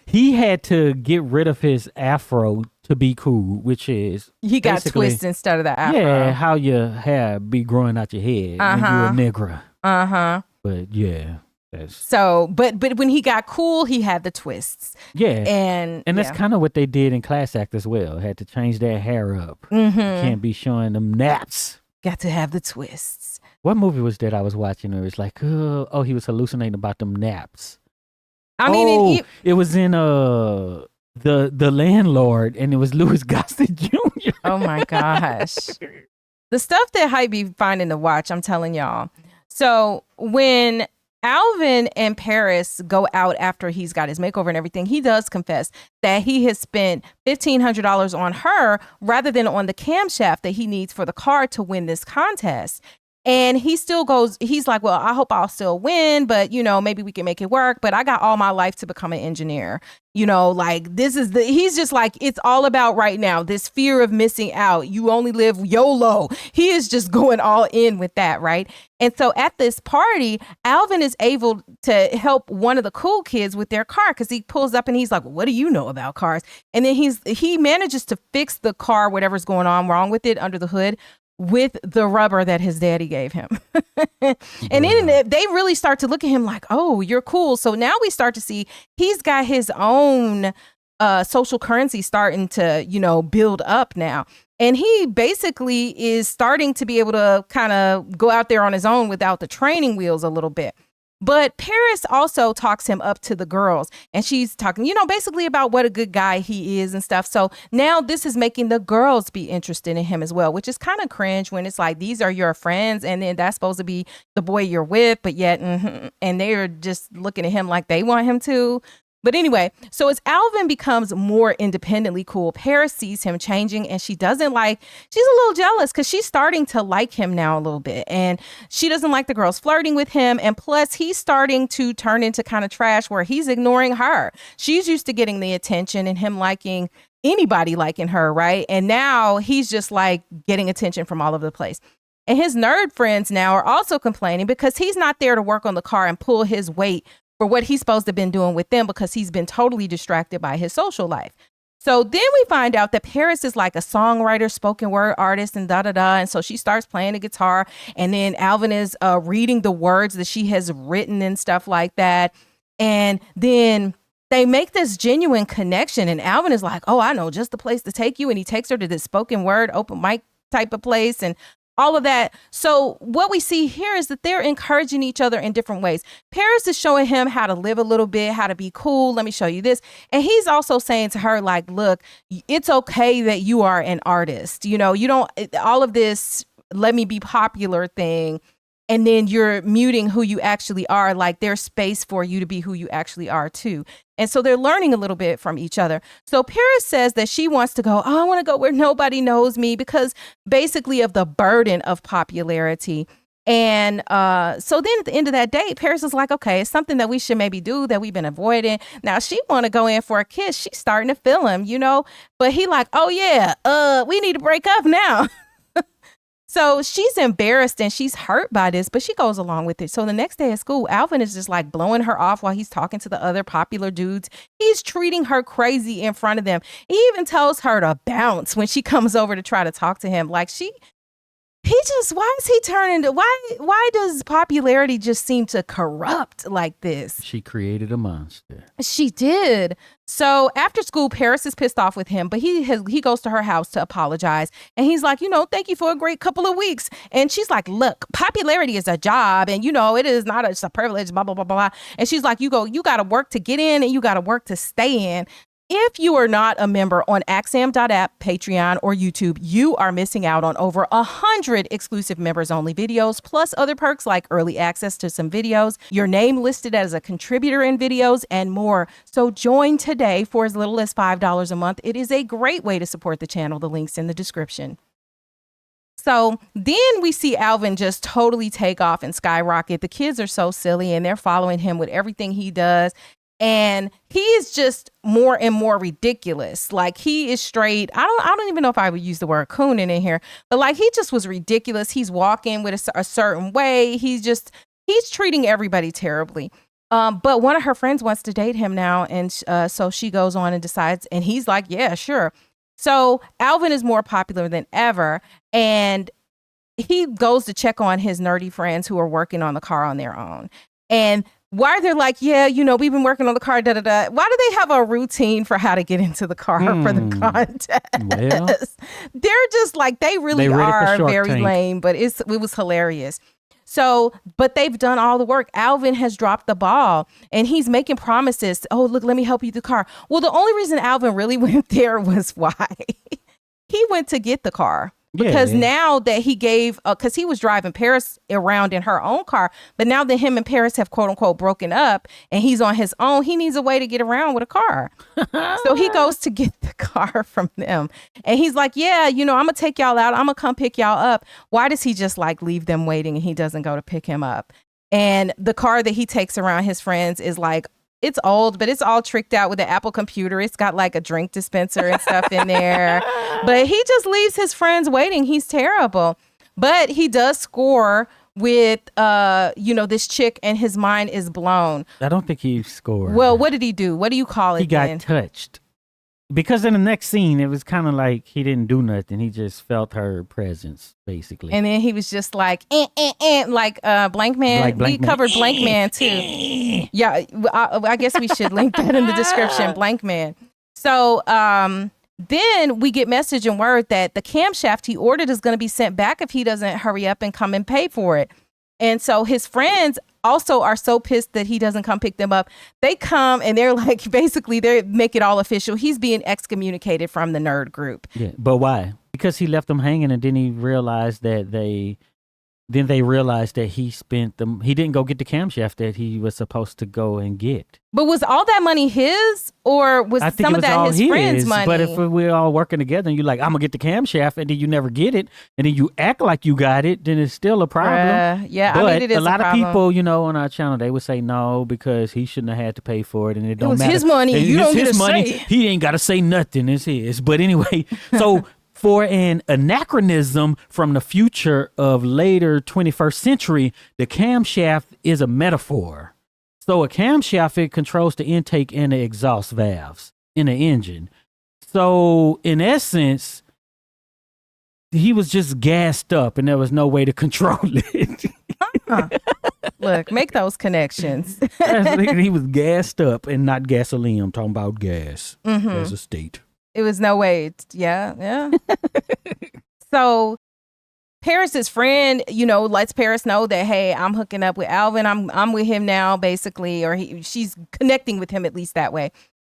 He had to get rid of his Afro to be cool, which is... He got twists instead of the Afro. Yeah, how your hair be growing out your head when you're a nigger. But yeah. So, but when he got cool, he had the twists. Yeah. And that's kind of what they did in Class Act as well. Had to change their hair up. Can't be showing them naps. Got to have the twists. What movie was that I was watching? It was like, oh, he was hallucinating about them naps. I mean, it was in the Landlord, and it was Louis Gossett Jr. Oh my gosh. the stuff that Heit be finding to watch, I'm telling y'all. So when Alvin and Paris go out after he's got his makeover and everything, he does confess that he has spent $1,500 on her rather than on the camshaft that he needs for the car to win this contest. And he still goes, he's like, well, I hope I'll still win, but, you know, maybe we can make it work. But I got all my life to become an engineer. You know, like he's just like, it's all about right now, this fear of missing out. You only live YOLO. He is just going all in with that, right? And so at this party, Alvin is able to help one of the cool kids with their car because he pulls up and he's like, what do you know about cars? And then he manages to fix the car, whatever's going on wrong with it under the hood, with the rubber that his daddy gave him. And then they really start to look at him like, oh, you're cool. So now we start to see he's got his own social currency starting to, you know, build up now. And he basically is starting to be able to kind of go out there on his own without the training wheels a little bit. But Paris also talks him up to the girls, and she's talking, you know, basically about what a good guy he is and stuff. So now this is making the girls be interested in him as well, which is kind of cringe when it's like, these are your friends, and then that's supposed to be the boy you're with, but yet, and they're just looking at him like they want him to. But anyway, so as Alvin becomes more independently cool, Paris sees him changing and she's a little jealous because she's starting to like him now a little bit. And she doesn't like the girls flirting with him. And plus he's starting to turn into kind of trash where he's ignoring her. She's used to getting the attention and him liking anybody liking her, right? And now he's just like getting attention from all over the place. And his nerd friends now are also complaining because he's not there to work on the car and pull his weight for what he's supposed to have been doing with them because he's been totally distracted by his social life. So then we find out that Paris is like a songwriter, spoken word artist, and da-da-da. And so she starts playing the guitar. And then Alvin is reading the words that she has written and stuff like that. And then they make this genuine connection. And Alvin is like, oh, I know just the place to take you. And he takes her to this spoken word, open mic type of place. And all of that. So what we see here is that they're encouraging each other in different ways. Paris is showing him how to live a little bit, how to be cool. Let me show you this. And he's also saying to her, like, look, it's okay that you are an artist. You know, you don't, all of this, let me be popular thing. And then you're muting who you actually are. Like there's space for you to be who you actually are too. And so they're learning a little bit from each other. So Paris says that she wants to go, oh, I want to go where nobody knows me because basically of the burden of popularity. And so then at the end of that day, Paris is like, okay, it's something that we should maybe do that we've been avoiding. Now she want to go in for a kiss. She's starting to feel him, you know, but he like, oh yeah, we need to break up now. So she's embarrassed and she's hurt by this, but she goes along with it. So the next day at school, Alvin is just like blowing her off while he's talking to the other popular dudes. He's treating her crazy in front of them. He even tells her to bounce when she comes over to try to talk to him. Like why is he turning to, why does popularity just seem to corrupt like this? She created a monster. She did. So after school, Paris is pissed off with him, but he goes to her house to apologize. And he's like, you know, thank you for a great couple of weeks. And she's like, look, popularity is a job. And, you know, it is not a privilege, blah, blah, blah, blah. And she's like, you got to work to get in and you got to work to stay in. If you are not a member on Axiom.app, Patreon, or YouTube, you are missing out on over 100 exclusive members-only videos, plus other perks like early access to some videos, your name listed as a contributor in videos, and more. So join today for as little as $5 a month. It is a great way to support the channel. The link's in the description. So then we see Alvin just totally take off and skyrocket. The kids are so silly, and they're following him with everything he does. And he is just more and more ridiculous. Like he is straight. I don't even know if I would use the word cooning in here, but like he just was ridiculous. He's walking with a certain way. He's treating everybody terribly. But one of her friends wants to date him now. And so she goes on and decides, and he's like, yeah, sure. So Alvin is more popular than ever. And he goes to check on his nerdy friends who are working on the car on their own. And why they're like, yeah, you know, we've been working on the car, da da da. Why do they have a routine for how to get into the car for the contest? Well, they're just like, they really are very lame, but it was hilarious. So, but they've done all the work. Alvin has dropped the ball and he's making promises. Oh, look, let me help you with the car. Well, the only reason Alvin really went there was why he went to get the car. Because now that he gave, because he was driving Paris around in her own car, but now that him and Paris have quote unquote broken up and he's on his own, he needs a way to get around with a car. So he goes to get the car from them. And he's like, yeah, I'm going to take y'all out. I'm going to come pick y'all up. Why does he just like leave them waiting and he doesn't go to pick him up? And the car that he takes around his friends is like, it's old, but it's all tricked out with an Apple computer. It's got like a drink dispenser and stuff in there. But he just leaves his friends waiting. He's terrible. But he does score with, this chick and his mind is blown. I don't think he scored. Well, what did he do? What do you call it? He got touched. Because in the next scene, it was kind of like he didn't do nothing. He just felt her presence, basically. And then he was just like, like BLANKMAN. Like we covered BLANKMAN too. Yeah, I guess we should link that in the description, BLANKMAN. So then we get message and word that the camshaft he ordered is going to be sent back if he doesn't hurry up and come and pay for it. And so his friends also are so pissed that he doesn't come pick them up. They come and they're like, basically, they make it all official. He's being excommunicated from the nerd group. Yeah, but why? Because he left them hanging, and then he realized that they realized that he didn't go get the camshaft that he was supposed to go and get. But was all that money his, or was some of that his friend's money? But if we're all working together and you're like, I'm gonna get the camshaft, and then you never get it, and then you act like you got it, then it's still a problem. Yeah, but I mean, it is a lot of people, on our channel, they would say no because he shouldn't have had to pay for it, and it don't matter. His money. You don't get to say. He ain't got to say nothing. It's his. But anyway, so. For an anachronism from the future of later 21st century, the camshaft is a metaphor. So a camshaft, it controls the intake and the exhaust valves in the engine. So in essence, he was just gassed up and there was no way to control it. Look, make those connections. He was gassed up and not gasoline. I'm talking about gas as a state. It was no way. Yeah. So Paris's friend, lets Paris know that, hey, I'm hooking up with Alvin. I'm with him now, basically, or she's connecting with him at least that way.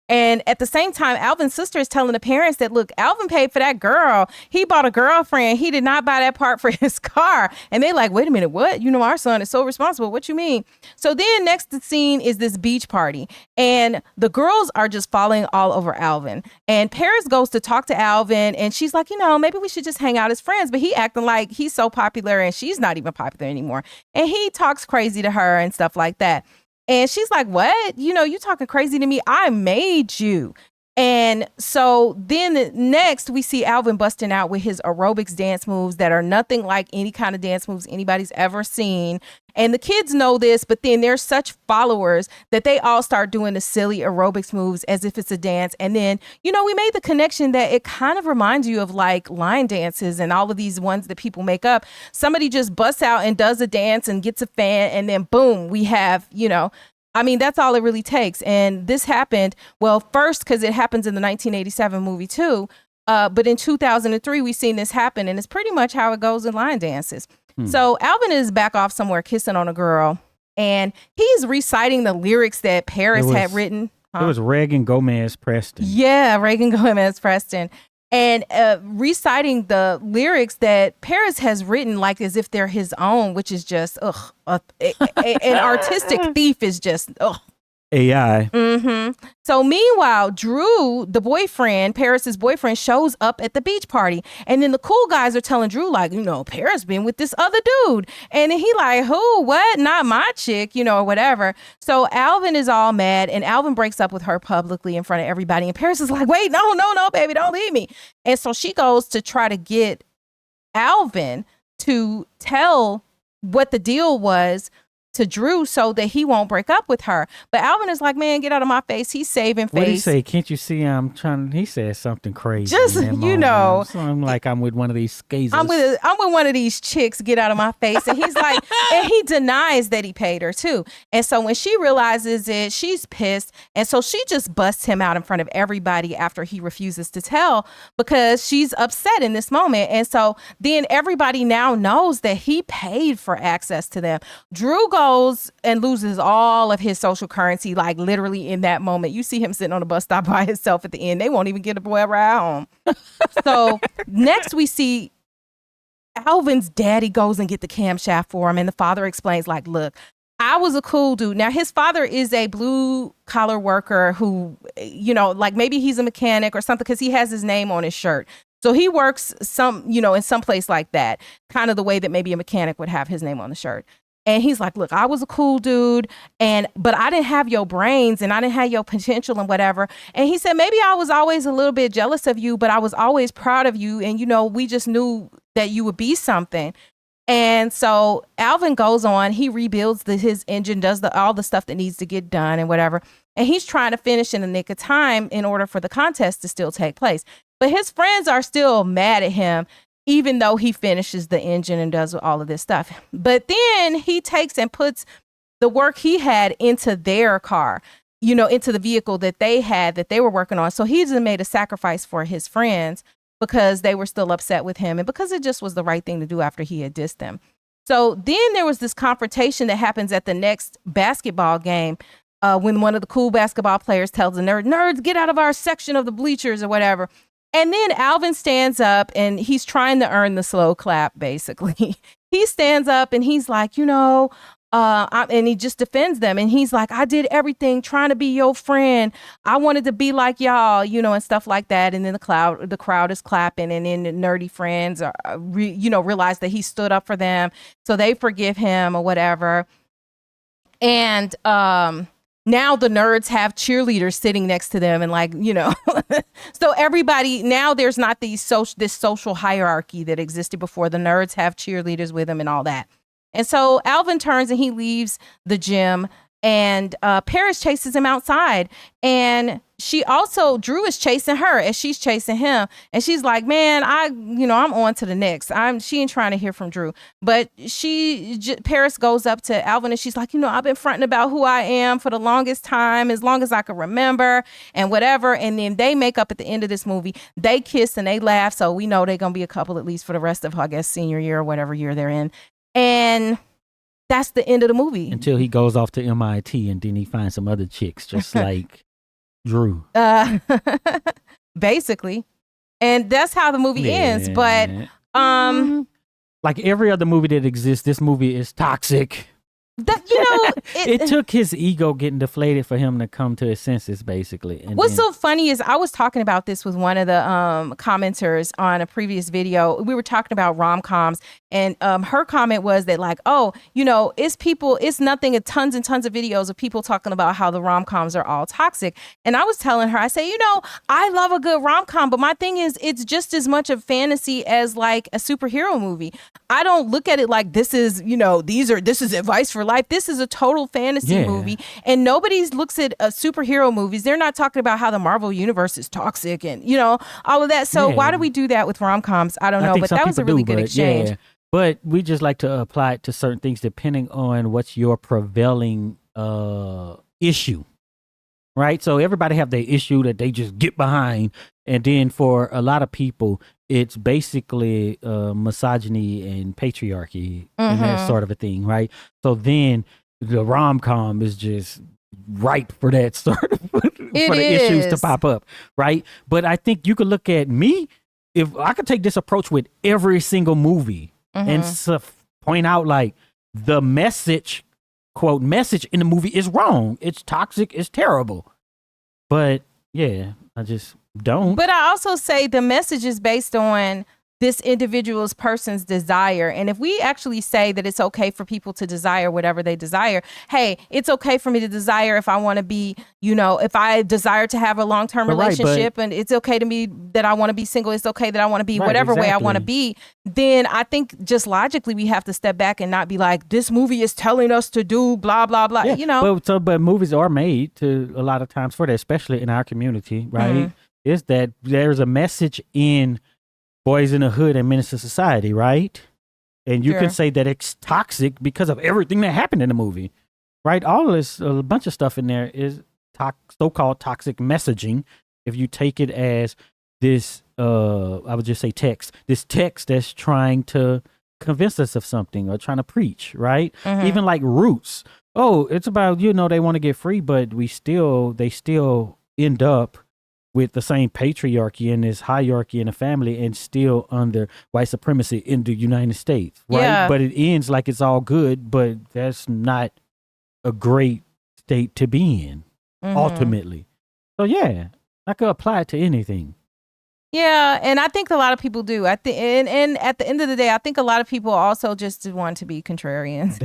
And at the same time, Alvin's sister is telling the parents that, look, Alvin paid for that girl. He bought a girlfriend. He did not buy that part for his car. And they're like, wait a minute, what? Our son is so responsible. What you mean? So then next scene is this beach party. And the girls are just falling all over Alvin. And Paris goes to talk to Alvin. And she's like, maybe we should just hang out as friends. But he acting like he's so popular and she's not even popular anymore. And he talks crazy to her and stuff like that. And she's like, what? You talking crazy to me. I made you. And so then next we see Alvin busting out with his aerobics dance moves that are nothing like any kind of dance moves anybody's ever seen. And the kids know this, but then they're such followers that they all start doing the silly aerobics moves as if it's a dance. And then, we made the connection that it kind of reminds you of like line dances and all of these ones that people make up. Somebody just busts out and does a dance and gets a fan, and then boom, we have, that's all it really takes. And this happened, well, first, because it happens in the 1987 movie too. But in 2003, we've seen this happen, and it's pretty much how it goes in line dances. So Alvin is back off somewhere kissing on a girl, and he's reciting the lyrics that Paris had written. It was Reagan Gomez Preston. Yeah, Reagan Gomez Preston. And reciting the lyrics that Paris has written like as if they're his own, which is just, an artistic thief is just, AI. So meanwhile, Drew, the boyfriend, Paris's boyfriend, shows up at the beach party. And then the cool guys are telling Drew, like, Paris been with this other dude. And then he like, who? What? Not my chick, or whatever. So Alvin is all mad, and Alvin breaks up with her publicly in front of everybody. And Paris is like, wait, no, baby, don't leave me. And so she goes to try to get Alvin to tell what the deal was to Drew so that he won't break up with her. But Alvin is like, man, get out of my face. He's saving face. What did he say? Can't you see he said something crazy. Just, So I'm like, I'm with one of these skazers. I'm with one of these chicks, get out of my face. And he's like, and he denies that he paid her too. And so when she realizes it, she's pissed. And so she just busts him out in front of everybody after he refuses to tell, because she's upset in this moment. And so then everybody now knows that he paid for access to them. Drew goes and loses all of his social currency, like literally in that moment. You see him sitting on a bus stop by himself at the end. They won't even get a boy ride home. So next we see Alvin's daddy goes and get the camshaft for him, and the father explains, like, look, I was a cool dude. Now, his father is a blue collar worker who, you know, like maybe he's a mechanic or something because he has his name on his shirt. So he works in some place like that, kind of the way that maybe a mechanic would have his name on the shirt. And he's like, look, I was a cool dude, but I didn't have your brains and I didn't have your potential and whatever. And he said, maybe I was always a little bit jealous of you, but I was always proud of you. And, you know, we just knew that you would be something. And so Alvin goes on, he rebuilds his engine, does all the stuff that needs to get done and whatever. And he's trying to finish in the nick of time in order for the contest to still take place. But his friends are still mad at him, even though he finishes the engine and does all of this stuff. But then he takes and puts the work he had into their car, you know, into the vehicle that they had, that they were working on. So he's made a sacrifice for his friends because they were still upset with him and because it just was the right thing to do after he had dissed them. So then there was this confrontation that happens at the next basketball game when one of the cool basketball players tells the nerds, get out of our section of the bleachers or whatever. And then Alvin stands up and he's trying to earn the slow clap, basically. He stands up and he's like, you know, and he just defends them. And he's like, I did everything trying to be your friend. I wanted to be like y'all, you know, and stuff like that. And then the crowd is clapping. And then the nerdy friends realize that he stood up for them. So they forgive him or whatever. And now the nerds have cheerleaders sitting next to them and like, you know, so everybody, now there's not this social hierarchy that existed before. The nerds have cheerleaders with them and all that. And so Alvin turns and he leaves the gym and Paris chases him outside. And Drew is chasing her as she's chasing him. And she's like, man, I'm on to the next. She ain't trying to hear from Drew. But Paris goes up to Alvin and she's like, you know, I've been fronting about who I am for the longest time, as long as I can remember and whatever. And then they make up at the end of this movie. They kiss and they laugh. So we know they're going to be a couple at least for the rest of, I guess, senior year or whatever year they're in. And that's the end of the movie. Until he goes off to MIT and then he finds some other chicks just like Drew. Basically. And that's how the movie ends. But like every other movie that exists, this movie is toxic. It took his ego getting deflated for him to come to his senses, basically. And what's so funny is I was talking about this with one of the commenters on a previous video. We were talking about rom-coms, and her comment was that like, oh, you know, it's nothing, tons and tons of videos of people talking about how the rom-coms are all toxic. And I was telling her, I say, you know, I love a good rom-com, but my thing is it's just as much of fantasy as like a superhero movie. I don't look at it like this is, you know, this is advice for life. This is a total fantasy movie, and nobody looks at superhero movies. They're not talking about how the Marvel universe is toxic and, you know, all of that. So why do we do that with rom-coms? I don't know, but that was a really good exchange. Yeah. But we just like to apply it to certain things depending on what's your prevailing issue, right? So everybody have their issue that they just get behind, and then for a lot of people, it's basically misogyny and patriarchy and that sort of a thing, right? So then the rom-com is just ripe for that sort of for the issues to pop up, right? But I think you could look at me, if I could take this approach with every single movie and point out like the message, quote, message in the movie is wrong. It's toxic. It's terrible. But yeah, I just don't. But I also say the message is based on this individual's person's desire. And if we actually say that it's okay for people to desire whatever they desire, hey, it's okay for me to desire if I want to be, you know, if I desire to have a long-term relationship, and it's okay to me that I want to be single. It's okay that I want to be whatever way I want to be. Then I think just logically we have to step back and not be like, this movie is telling us to do blah, blah, blah, you know. But movies are made to a lot of times for that, especially in our community, right? Is that there's a message in Boys in the Hood and Menace to Society, right? And you could say that it's toxic because of everything that happened in the movie, right? All of this, a bunch of stuff in there is so-called toxic messaging. If you take it as this, I would just say this text that's trying to convince us of something or trying to preach, right? Even like Roots. Oh, it's about, you know, they want to get free, but they still end up with the same patriarchy and this hierarchy in the family and still under white supremacy in the United States, right? Yeah. But it ends like it's all good, but that's not a great state to be in, ultimately. So yeah, I could apply it to anything. Yeah, and I think a lot of people do. I think, and at the end of the day, I think a lot of people also just want to be contrarians.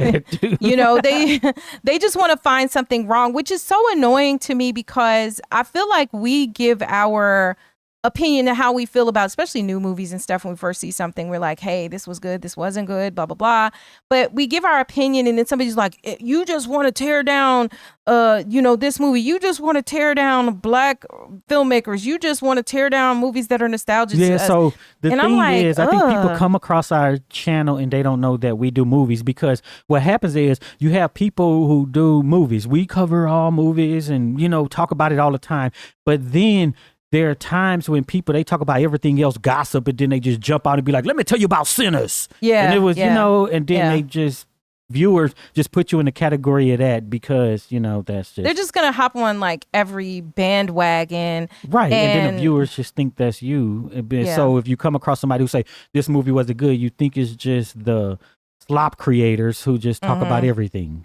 You know, they just want to find something wrong, which is so annoying to me because I feel like we give our opinion to how we feel about, especially new movies and stuff. When we first see something, we're like, hey, this was good, this wasn't good, blah blah blah. But we give our opinion, and then somebody's like, you just want to tear down this movie, you just want to tear down black filmmakers, you just want to tear down movies that are nostalgic. Yeah, so the thing is, I think people come across our channel and they don't know that we do movies, because what happens is you have people who do movies. We cover all movies and, talk about it all the time. But then there are times when people, they talk about everything else, gossip, and then they just jump out and be like, let me tell you about Sinners. Yeah. And it was, and then viewers just put you in the category of that because, that's just. They're just going to hop on like every bandwagon. Right. And then the viewers just think that's you. So if you come across somebody who say, this movie wasn't good, you think it's just the slop creators who just talk about everything.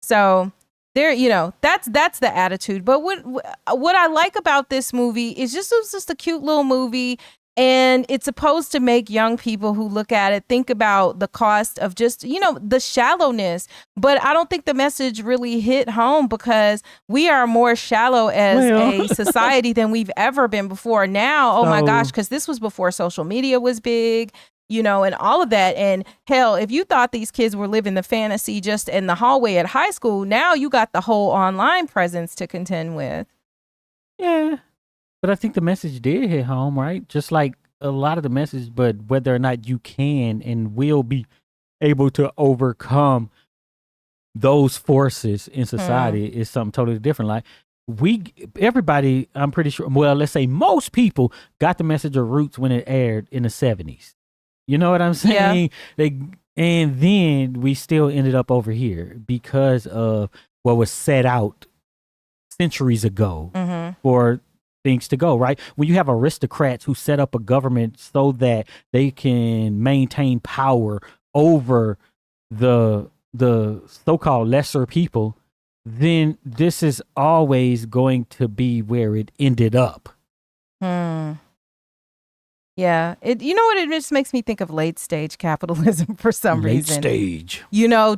So there, that's the attitude. But what I like about this movie is it was just a cute little movie, and it's supposed to make young people who look at it think about the cost of just, the shallowness. But I don't think the message really hit home because we are more shallow as a society than we've ever been before. Now, my gosh, because this was before social media was big. And all of that. And hell, if you thought these kids were living the fantasy just in the hallway at high school, now you got the whole online presence to contend with. Yeah. But I think the message did hit home, right? Just like a lot of the message, but whether or not you can and will be able to overcome those forces in society is something totally different. Like everybody, I'm pretty sure, well, let's say most people got the message of Roots when it aired in the 70s. You know what I'm saying? Yeah. And then we still ended up over here because of what was set out centuries ago for things to go, right? When you have aristocrats who set up a government so that they can maintain power over the so-called lesser people, then this is always going to be where it ended up. Yeah. It just makes me think of late stage capitalism for some reason. Late stage.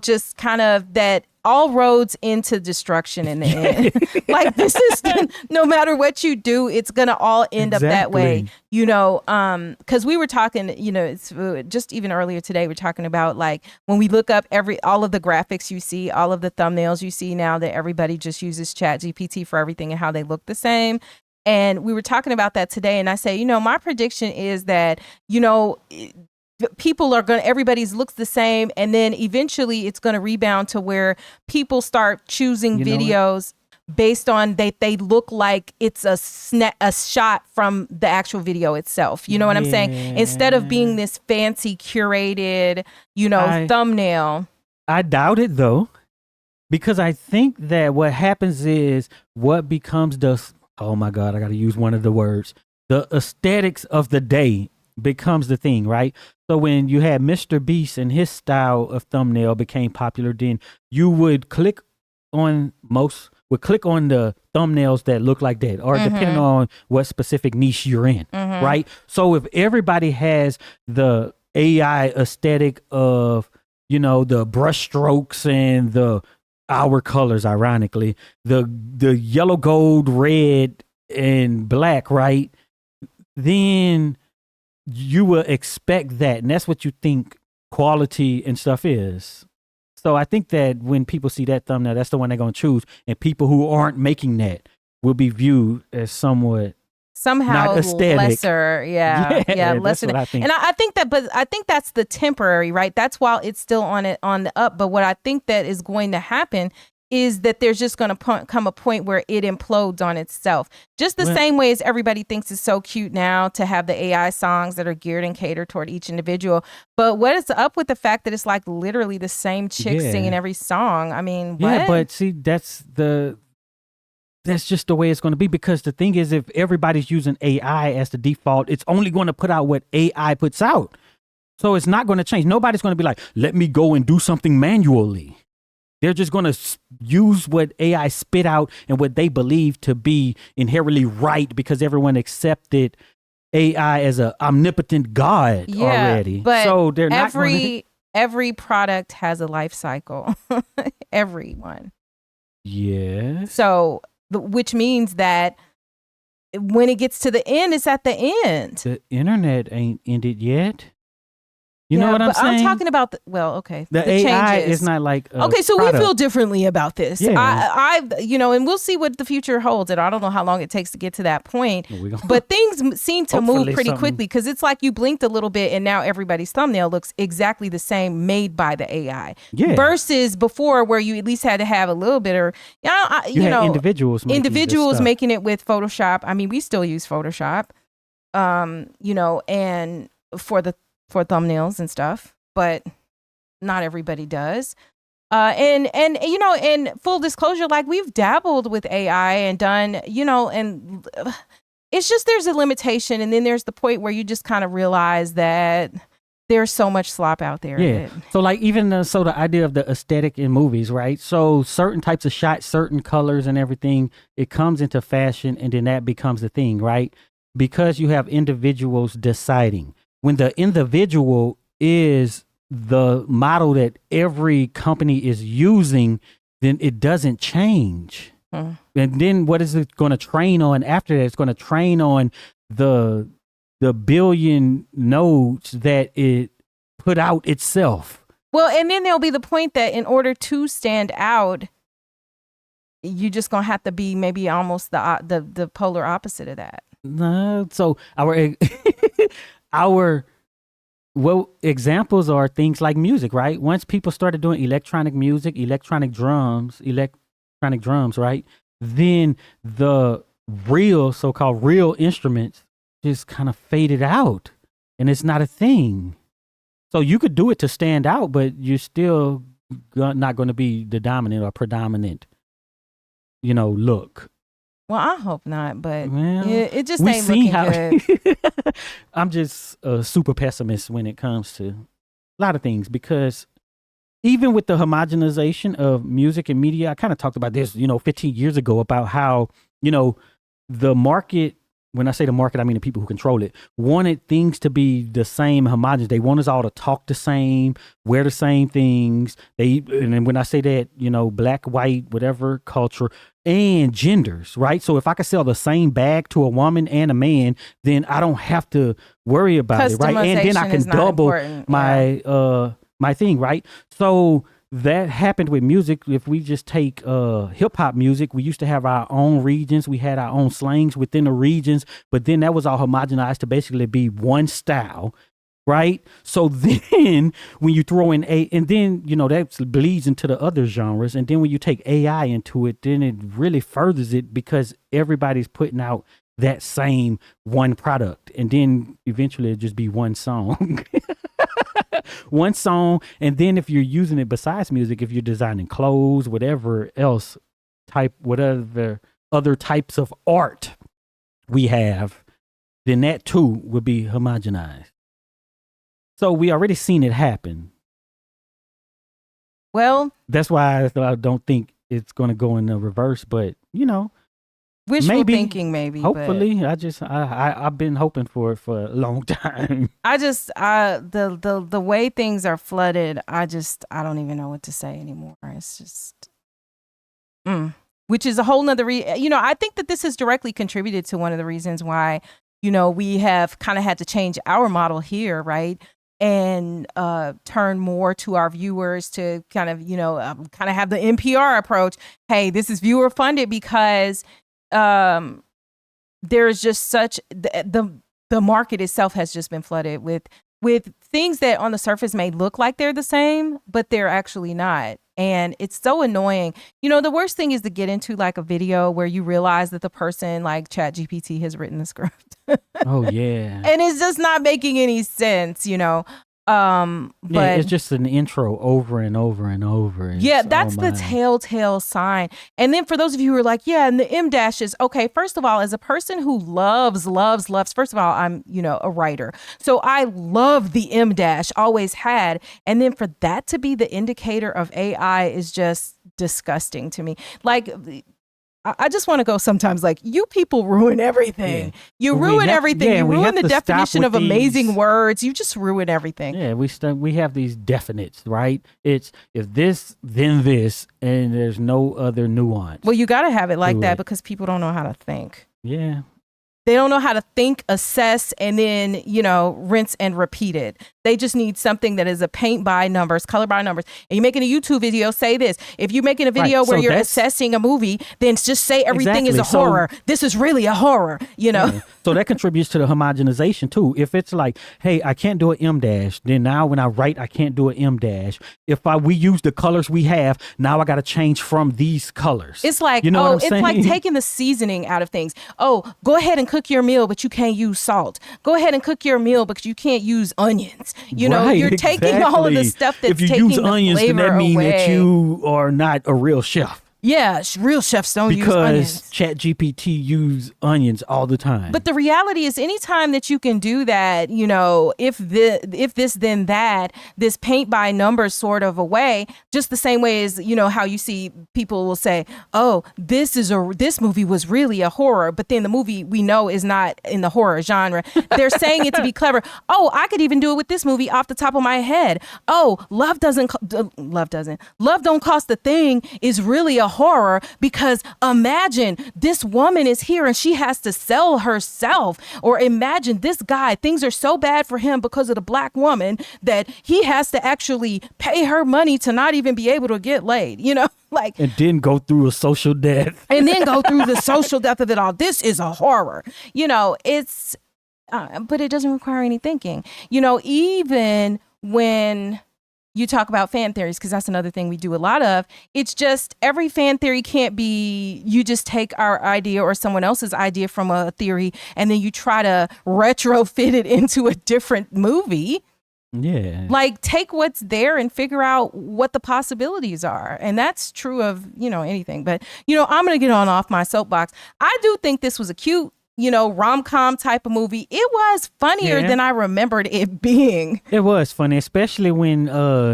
Just kind of that all roads into destruction in the end. Like this is, no matter what you do, it's going to all end up that way. Because we were talking, it's just even earlier today, we're talking about like when we look up all of the graphics you see, all of the thumbnails you see now that everybody just uses ChatGPT for everything and how they look the same. And we were talking about that today. And I say, my prediction is that, people are everybody's looks the same. And then eventually it's going to rebound to where people start choosing videos based on they look like it's a shot from the actual video itself. You know what I'm saying? Instead of being this fancy curated, thumbnail. I doubt it, though, because I think that what happens is what becomes oh my God, I got to use one of the words. The aesthetics of the day becomes the thing, right? So when you had Mr. Beast and his style of thumbnail became popular, then you would click on the thumbnails that look like that, or depending on what specific niche you're in, right? So if everybody has the AI aesthetic of, the brush strokes and the our colors, ironically, the yellow, gold, red, and black, right? Then you will expect that, and that's what you think quality and stuff is. So I think that when people see that thumbnail, that's the one they're going to choose, and people who aren't making that will be viewed as somehow lesser. Yeah, lesser. That's what I think. And I think that, but I think that's the temporary, right? That's while it's still on the up. But what I think that is going to happen is that there's just going to come a point where it implodes on itself. Just the same way as everybody thinks it's so cute now to have the AI songs that are geared and catered toward each individual. But what is up with the fact that it's like literally the same chick singing every song? I mean, what? Yeah, but see, that's that's just the way it's going to be, because the thing is, if everybody's using AI as the default, it's only going to put out what AI puts out. So it's not going to change. Nobody's going to be like, let me go and do something manually. They're just going to use what AI spit out and what they believe to be inherently right, because everyone accepted AI as a omnipotent God already. But so they're not every product has a life cycle. Everyone. Yeah. So, which means that when it gets to the end, it's at the end. The internet ain't ended yet. You know what I'm saying? I'm talking about the AI changes. is not like okay. So product. we feel differently about this. Yeah. I and we'll see what the future holds. And I don't know how long it takes to get to that point. But things seem to move pretty quickly, because it's like you blinked a little bit and now everybody's thumbnail looks exactly the same, made by the AI. Yeah. Versus before, where you at least had to have a little bit, or you know, individuals making it with Photoshop. I mean, we still use Photoshop. You know, and for thumbnails and stuff, but not everybody does. And you know, in full disclosure, like, we've dabbled with AI and done, you know, and it's just, there's a limitation, and then there's the point where you just kind of realize that there's so much slop out there. Yeah. So like, even the idea of the aesthetic in movies, right? So certain types of shots, certain colors and everything, it comes into fashion, and then that becomes the thing, right? Because you have individuals deciding. When the individual is the model that every company is using, then it doesn't change. And then what is it going to train on after that? It's going to train on the billion nodes that it put out itself. Well, and then there'll be the point that in order to stand out, you just going to have to be maybe almost the polar opposite of that. No, so our examples are things like music, right? Once people started doing electronic music, electronic drums, right? Then the so-called real instruments just kind of faded out, and it's not a thing. So you could do it to stand out, but you're still not going to be the dominant or predominant, you know, look. Well, I hope not, but it just ain't looking good. I'm just a super pessimist when it comes to a lot of things, because even with the homogenization of music and media, I kind of talked about this, 15 years ago, about how, the market, when I say the market, I mean the people who control it, wanted things to be the same, homogenous. They want us all to talk the same, wear the same things. And then when I say that, black, white, whatever culture, and genders, right? So if I could sell the same bag to a woman and a man, then I don't have to worry about it, right? And then I can double my thing, right? So that happened with music. If we just take hip hop music, we used to have our own regions. We had our own slangs within the regions, but then that was all homogenized to basically be one style, right? So then when you throw in and then, that bleeds into the other genres. And then when you take AI into it, then it really furthers it, because everybody's putting out that same one product. And then eventually it'll just be one song. One song. And then if you're using it besides music, if you're designing clothes, whatever else whatever other types of art we have, then that too would be homogenized. So we already seen it happen. Well, that's why I don't think it's going to go in the reverse, but wishful thinking, maybe. Hopefully, I've been hoping for it for a long time. The way things are flooded, I don't even know what to say anymore. It's just, which is a whole nother I think that this has directly contributed to one of the reasons why, we have kind of had to change our model here, right? And turn more to our viewers to kind of, kind of have the NPR approach. Hey, this is viewer funded, because there's just such the market itself has just been flooded with things that on the surface may look like they're the same, but they're actually not. And it's so annoying. The worst thing is to get into like a video where you realize that the person, like ChatGPT, has written the script. Oh yeah. And it's just not making any sense, But it's just an intro over and over and over. Yeah, that's the telltale sign. And then for those of you who are like, yeah, and the M dashes, okay, first of all, as a person who loves, first of all, I'm, a writer. So I love the M dash, always had. And then for that to be the indicator of AI is just disgusting to me. Like, I just want to go sometimes like, you people ruin everything. Yeah. You ruin everything. You ruin the definition of amazing words. You just ruin everything. Yeah, we have these definites, right? It's if this, then this, and there's no other nuance. Well, you got to have it like that because people don't know how to think. Yeah. They don't know how to think, assess, and then, rinse and repeat it. They just need something that is a paint by numbers, color by numbers. And you're making a YouTube video, say this. If you're making a video where you're assessing a movie, then just say everything is a horror. This is really a horror, Yeah. So that contributes to the homogenization too. If it's like, hey, I can't do an M dash, then now when I write, I can't do an M dash. If we use the colors we have, now I got to change from these colors. It's like, it's like taking the seasoning out of things. Oh, go ahead and cook your meal, but you can't use salt. Go ahead and cook your meal, but you can't use onions. You're taking all of the stuff that's taking the flavor away. If you use onions, then that means that you are not a real chef. Yeah, real chefs don't use onions. Because ChatGPT use onions all the time. But the reality is anytime that you can do that, if this, then that, this paint by numbers sort of a way, just the same way as, how you see people will say, oh, this movie was really a horror, but then the movie we know is not in the horror genre. They're saying it to be clever. Oh, I could even do it with this movie off the top of my head. Oh, Love Don't Cost a Thing is really a horror because imagine this woman is here and she has to sell herself, or imagine this guy, things are so bad for him because of the black woman that he has to actually pay her money to not even be able to get laid, and then go through a social death of it all. This is a horror, it's but it doesn't require any thinking, even when you talk about fan theories, because that's another thing we do a lot of. It's just every fan theory can't be you just take our idea or someone else's idea from a theory and then you try to retrofit it into a different movie. Yeah. Like take what's there and figure out what the possibilities are. And that's true of, anything. But, I'm going to get off my soapbox. I do think this was a cute rom-com type of movie. It was funnier than I remembered it being. It was funny, especially when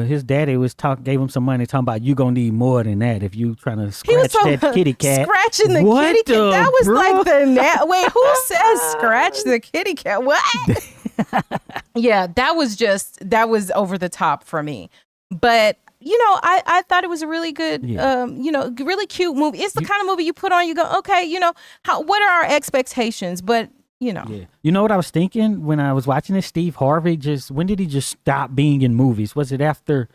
his daddy gave him some money talking about you gonna need more than that if you trying to scratch that kitty cat. Scratching the kitty cat. That was like the wait, who says scratch the kitty cat? What? Yeah, that was over the top for me. But I thought it was a really good, really cute movie. It's the kind of movie you put on, you go, okay, what are our expectations? But, Yeah. You know what I was thinking when I was watching this? Steve Harvey, when did he just stop being in movies? Was it after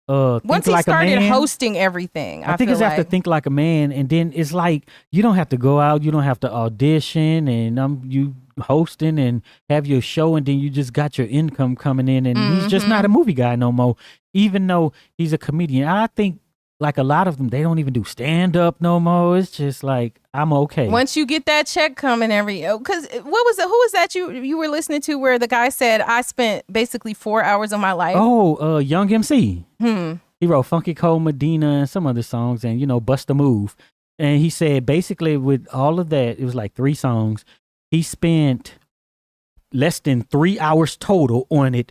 once he started hosting everything? I think it's after Think Like a Man. And then it's like, you don't have to go out, you don't have to audition, and you hosting and have your show, and then you just got your income coming in, and he's just not a movie guy no more, even though he's a comedian. I think like a lot of them, they don't even do stand up no more. It's just like, I'm okay. Once you get that check coming because who was that you were listening to where the guy said, I spent basically 4 hours of my life? Oh, Young MC. He wrote Funky Cold Medina and some other songs and, Bust a Move. And he said basically with all of that, it was like 3 songs. He spent less than 3 hours total on it.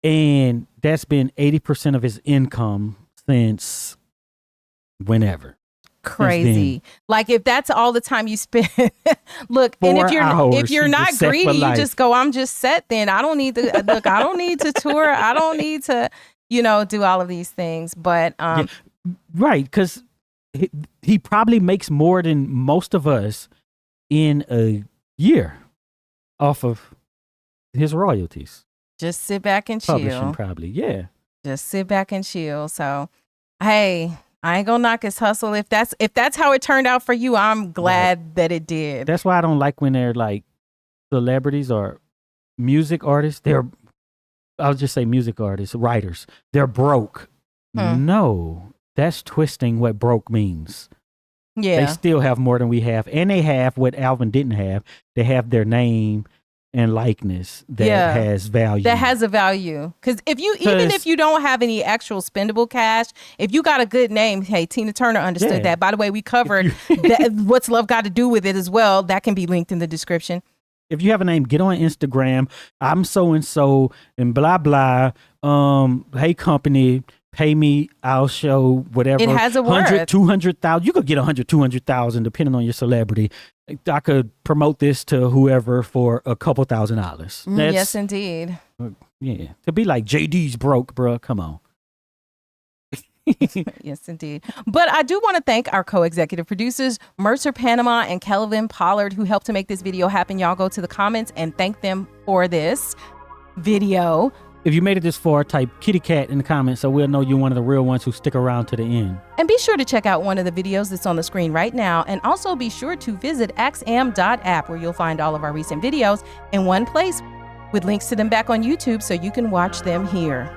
And that's been 80% of his income since whenever. Crazy. Like if that's all the time you spend, look, and if you're not greedy, you just go, I'm just set then. I don't need to look, I don't need to tour. I don't need to, do all of these things. But right, because he probably makes more than most of us in a year off of his royalties. Just sit back and Publishing chill. Probably, yeah. Just sit back and chill. So, hey, I ain't gonna knock his hustle. If that's how it turned out for you, I'm glad that it did. That's why I don't like when they're like celebrities or music artists. I'll just say music artists, writers. They're broke. No, that's twisting what broke means. Yeah. They still have more than we have. And they have what Alvin didn't have. They have their name and likeness that has value. That has a value. Because even if you don't have any actual spendable cash, if you got a good name, hey, Tina Turner understood that. By the way, we covered what's love got to do with it as well. That can be linked in the description. If you have a name, get on Instagram. I'm so and so and blah blah. Hey company, pay me. I'll show whatever. It has a 100, 200,000. You could get 100, 200,000 depending on your celebrity. I could promote this to whoever for a couple $1,000s. Yes, indeed. Yeah, to be like JD's broke, bro. Come on. Yes, indeed. But I do want to thank our co-executive producers, Mercer Panama and Kelvin Pollard, who helped to make this video happen. Y'all go to the comments and thank them for this video. If you made it this far, type kitty cat in the comments so we'll know you're one of the real ones who stick around to the end. And be sure to check out one of the videos that's on the screen right now. And also be sure to visit axiom.app where you'll find all of our recent videos in one place with links to them back on YouTube so you can watch them here.